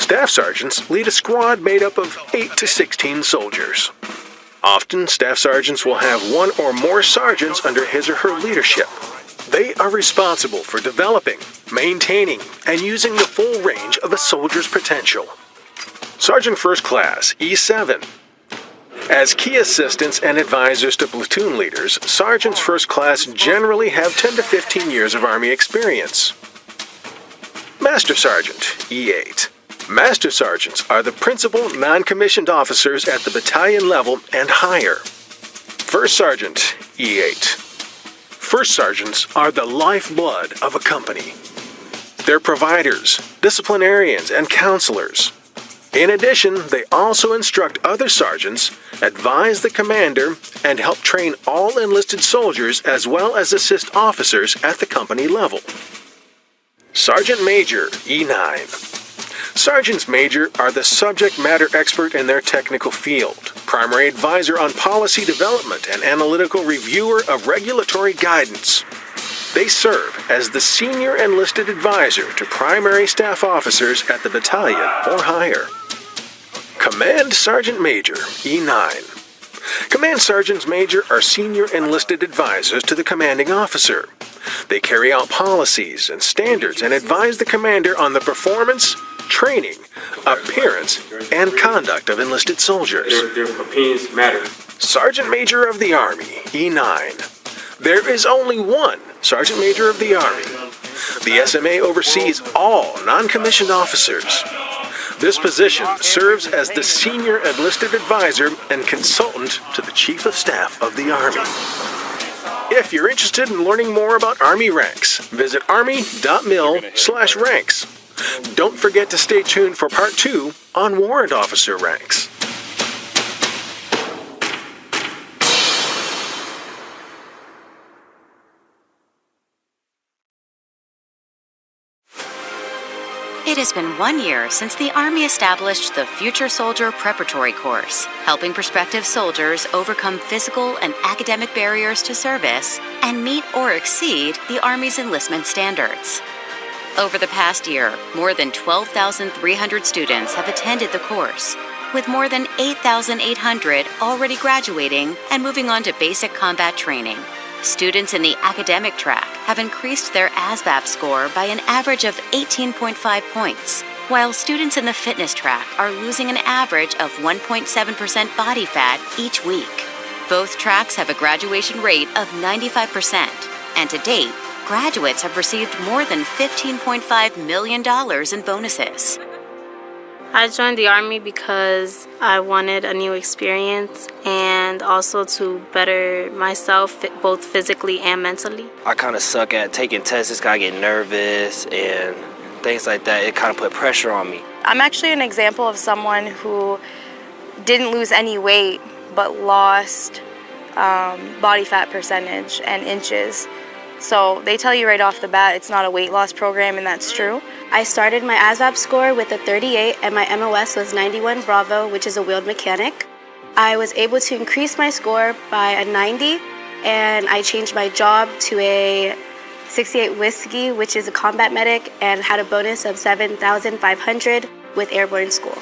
Staff sergeants lead a squad made up of 8 to 16 soldiers. Often, staff sergeants will have 1 or more sergeants under his or her leadership. They are responsible for developing, maintaining, and using the full range of a soldier's potential. Sergeant First Class, E7. As key assistants and advisors to platoon leaders, Sergeants First Class generally have 10 to 15 years of Army experience. Master Sergeant, E8. Master Sergeants are the principal non-commissioned officers at the battalion level and higher. First Sergeant, E8. First Sergeants are the lifeblood of a company. They're providers, disciplinarians, and counselors. In addition, they also instruct other sergeants, advise the commander, and help train all enlisted soldiers as well as assist officers at the company level. Sergeant Major, E9. Sergeants Major are the subject matter expert in their technical field, primary advisor on policy development and analytical reviewer of regulatory guidance. They serve as the senior enlisted advisor to primary staff officers at the battalion or higher. Command Sergeant Major, E9. Command Sergeants Major are senior enlisted advisors to the commanding officer. They carry out policies and standards and advise the commander on the performance, training, appearance, and conduct of enlisted soldiers. Their opinions matter. Sergeant Major of the Army, E9. There is only one Sergeant Major of the Army. The SMA oversees all non-commissioned officers. This position serves as the senior enlisted advisor and consultant to the Chief of Staff of the Army. If you're interested in learning more about Army ranks, visit army.mil/ranks. Don't forget to stay tuned for Part 2 on Warrant Officer ranks. It has been 1 year since the Army established the Future Soldier Preparatory Course, helping prospective soldiers overcome physical and academic barriers to service and meet or exceed the Army's enlistment standards. Over the past year, more than 12,300 students have attended the course, with more than 8,800 already graduating and moving on to basic combat training. Students in the academic track have increased their ASVAB score by an average of 18.5 points, while students in the fitness track are losing an average of 1.7% body fat each week. Both tracks have a graduation rate of 95%, and to date, graduates have received more than $15.5 million in bonuses. I joined the Army because I wanted a new experience and also to better myself both physically and mentally. I kind of suck at taking tests. I get nervous and things like that. It kind of put pressure on me. I'm actually an example of someone who didn't lose any weight but lost body fat percentage and inches. So they tell you right off the bat it's not a weight loss program, and that's true. I started my ASVAB score with a 38 and my MOS was 91 Bravo, which is a wheeled mechanic. I was able to increase my score by a 90, and I changed my job to a 68 Whiskey, which is a combat medic, and had a bonus of 7,500 with airborne school.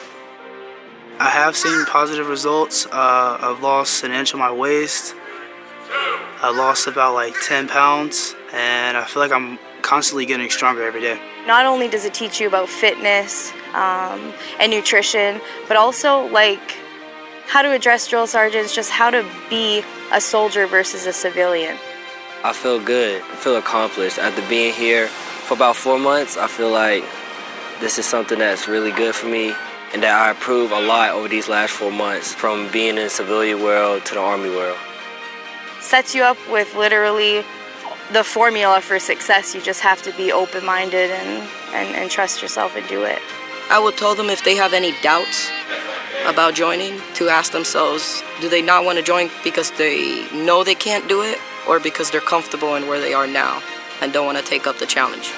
I have seen positive results. I've lost an inch of my waist. I lost about like 10 pounds, and I feel like I'm constantly getting stronger every day. Not only does it teach you about fitness and nutrition, but also like how to address drill sergeants, just how to be a soldier versus a civilian. I feel good. I feel accomplished. After being here for about 4 months, I feel like this is something that's really good for me and that I improve a lot over these last 4 months, from being in the civilian world to the Army world. Sets you up with literally the formula for success. You just have to be open-minded and trust yourself and do it. I would tell them if they have any doubts about joining, to ask themselves, do they not want to join because they know they can't do it, or because they're comfortable in where they are now and don't want to take up the challenge?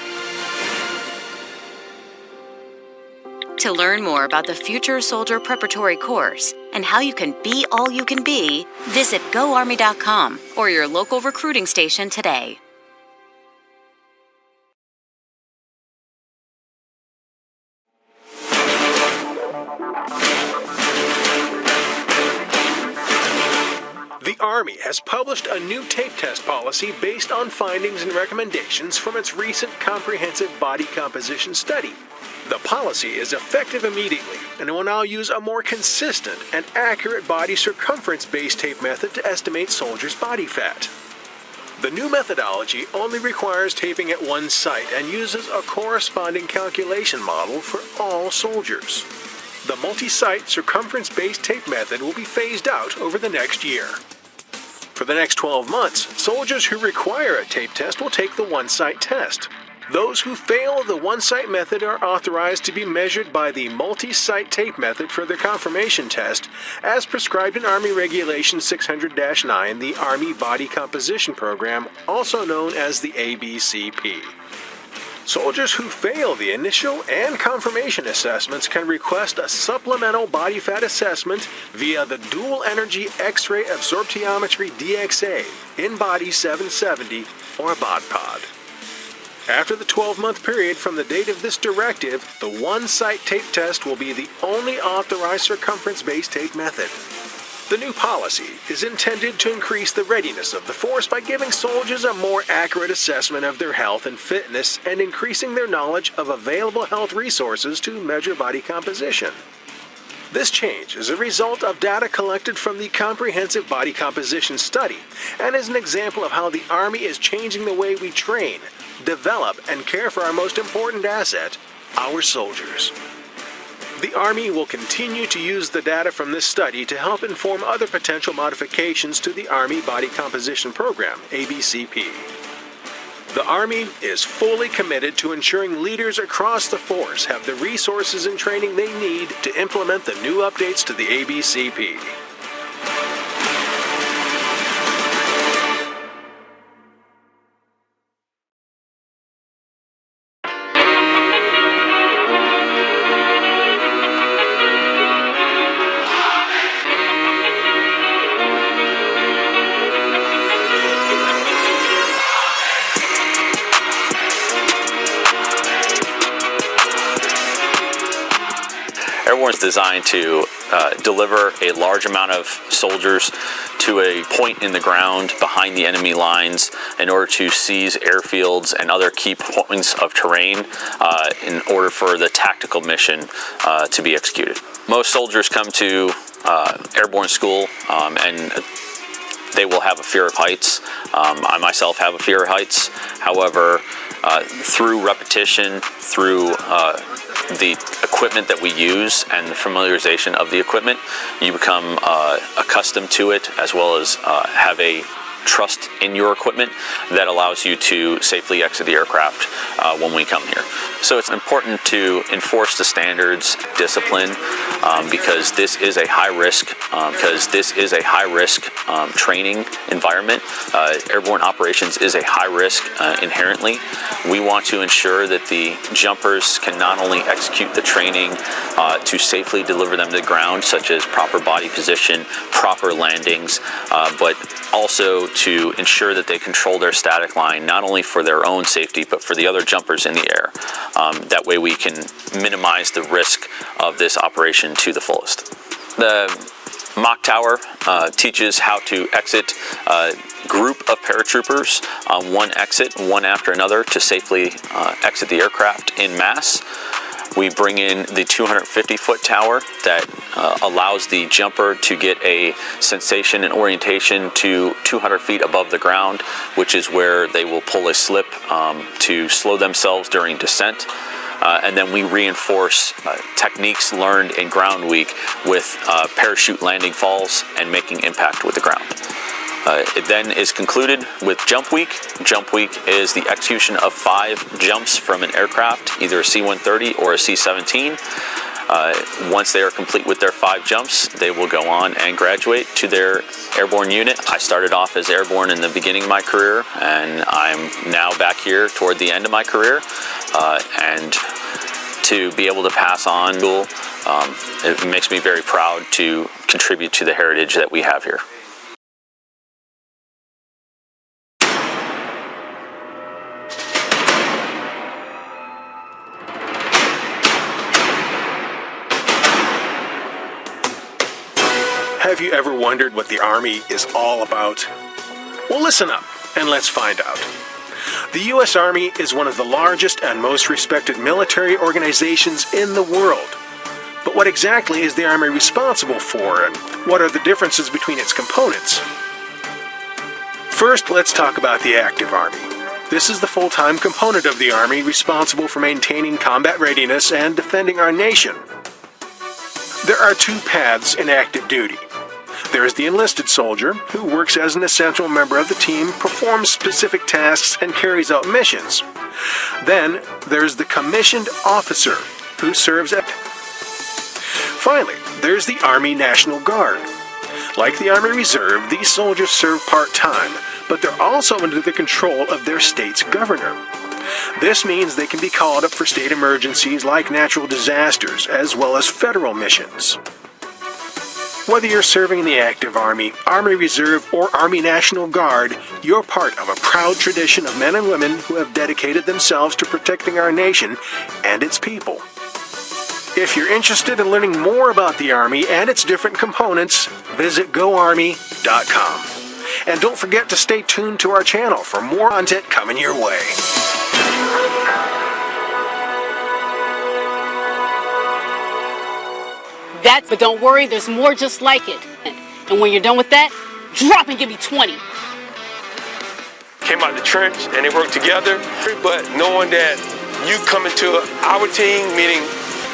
To learn more about the Future Soldier Preparatory Course and how you can be all you can be, visit GoArmy.com or your local recruiting station today. The Army has published a new tape test policy based on findings and recommendations from its recent comprehensive body composition study. The policy is effective immediately and will now use a more consistent and accurate body circumference-based tape method to estimate soldiers' body fat. The new methodology only requires taping at one site and uses a corresponding calculation model for all soldiers. The multi-site circumference-based tape method will be phased out over the next year. For the next 12 months, soldiers who require a tape test will take the one-site test. Those who fail the one-site method are authorized to be measured by the multi-site tape method for their confirmation test, as prescribed in Army Regulation 600-9, the Army Body Composition Program, also known as the ABCP. Soldiers who fail the initial and confirmation assessments can request a supplemental body fat assessment via the Dual Energy X-ray Absorptiometry DXA in Body 770 or BODPOD. After the 12-month period from the date of this directive, the one-site tape test will be the only authorized circumference-based tape method. The new policy is intended to increase the readiness of the force by giving soldiers a more accurate assessment of their health and fitness and increasing their knowledge of available health resources to measure body composition. This change is a result of data collected from the Comprehensive Body Composition Study and is an example of how the Army is changing the way we train, develop, and care for our most important asset, our soldiers. The Army will continue to use the data from this study to help inform other potential modifications to the Army Body Composition Program, ABCP. The Army is fully committed to ensuring leaders across the force have the resources and training they need to implement the new updates to the ABCP. Airborne is designed to deliver a large amount of soldiers to a point in the ground behind the enemy lines in order to seize airfields and other key points of terrain in order for the tactical mission to be executed. Most soldiers come to airborne school and they will have a fear of heights. I myself have a fear of heights. However, through repetition, through the equipment that we use and the familiarization of the equipment, you become accustomed to it, as well as have a trust in your equipment that allows you to safely exit the aircraft when we come here. So it's important to enforce the standards, discipline, because this is a high risk training environment. Airborne operations is a high risk inherently. We want to ensure that the jumpers can not only execute the training to safely deliver them to the ground, such as proper body position, proper landings, but also to ensure that they control their static line, not only for their own safety, but for the other jumpers in the air. That way we can minimize the risk of this operation to the fullest. The mock tower teaches how to exit a group of paratroopers on one exit, one after another, to safely exit the aircraft in mass. We bring in the 250-foot tower that allows the jumper to get a sensation and orientation to 200 feet above the ground, which is where they will pull a slip to slow themselves during descent. And then we reinforce techniques learned in Ground Week with parachute landing falls and making impact with the ground. It then is concluded with Jump Week. Jump Week is the execution of 5 jumps from an aircraft, either a C-130 or a C-17. Once they are complete with their 5 jumps, they will go on and graduate to their airborne unit. I started off as airborne in the beginning of my career, and I'm now back here toward the end of my career. And to be able to pass on, it makes me very proud to contribute to the heritage that we have here. Have you ever wondered what the Army is all about? Well, listen up and let's find out. The U.S. Army is one of the largest and most respected military organizations in the world. But what exactly is the Army responsible for, and what are the differences between its components? First, let's talk about the active Army. This is the full-time component of the Army responsible for maintaining combat readiness and defending our nation. There are 2 paths in active duty. There is the enlisted soldier, who works as an essential member of the team, performs specific tasks, and carries out missions. Then, there's the commissioned officer, who serves at... Finally, there's the Army National Guard. Like the Army Reserve, these soldiers serve part-time, but they're also under the control of their state's governor. This means they can be called up for state emergencies like natural disasters, as well as federal missions. Whether you're serving in the active Army, Army Reserve, or Army National Guard, you're part of a proud tradition of men and women who have dedicated themselves to protecting our nation and its people. If you're interested in learning more about the Army and its different components, visit GoArmy.com. And don't forget to stay tuned to our channel for more content coming your way. But don't worry, there's more just like it. And when you're done with that, drop and give me 20. Came out the trench and they worked together, but knowing that you come into our team, meaning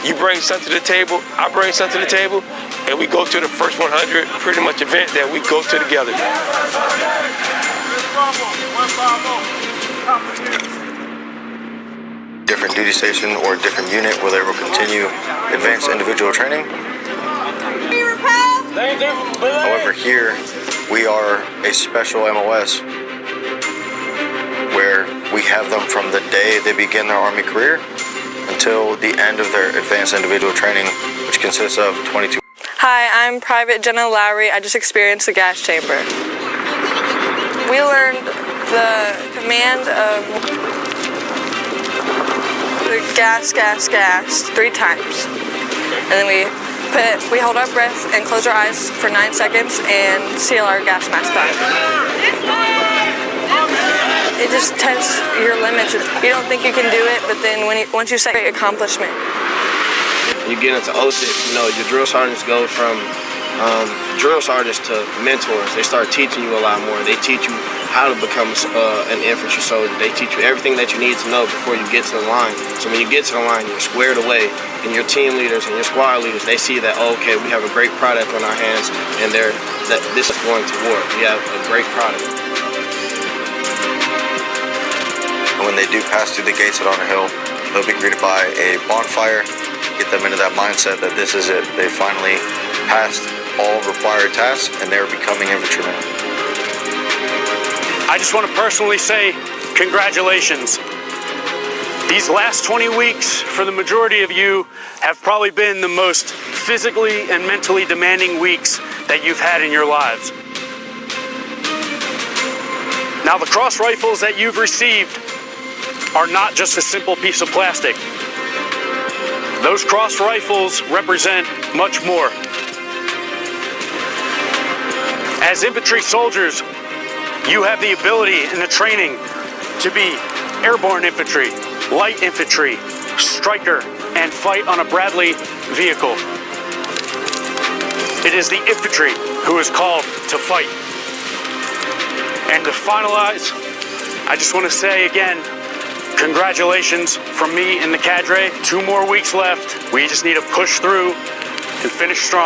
you bring something to the table, I bring something to the table, and we go to the first 100 pretty much event that we go to together. Different duty station or different unit where they will continue advanced individual training. However, here we are a special MOS where we have them from the day they begin their Army career until the end of their advanced individual training, which consists of 22. Hi, I'm Private Jenna Lowry. I just experienced the gas chamber. We learned the command of the gas 3 times. And then we hold our breath and close our eyes for 9 seconds and seal our gas mask on. It just tests your limits. You don't think you can do it, but then once you set your accomplishment. You get into OSIP, your drill sergeants go from drill sergeants to mentors. They start teaching you a lot more. They teach you how to become an infantry soldier. They teach you everything that you need to know before you get to the line. So when you get to the line, you're squared away, and your team leaders and your squad leaders, they see that, okay, we have a great product on our hands, and this is going to war. We have a great product. And when they do pass through the gates at Honor Hill, they'll be greeted by a bonfire, get them into that mindset that this is it. They finally passed all required tasks and they're becoming infantrymen. I just want to personally say congratulations. These last 20 weeks, for the majority of you, have probably been the most physically and mentally demanding weeks that you've had in your lives. Now, the cross rifles that you've received are not just a simple piece of plastic. Those cross rifles represent much more. As infantry soldiers, you have the ability and the training to be airborne infantry, light infantry, striker, and fight on a Bradley vehicle. It is the infantry who is called to fight. And to finalize, I just want to say again, congratulations from me and the cadre. 2 more weeks left. We just need to push through and finish strong.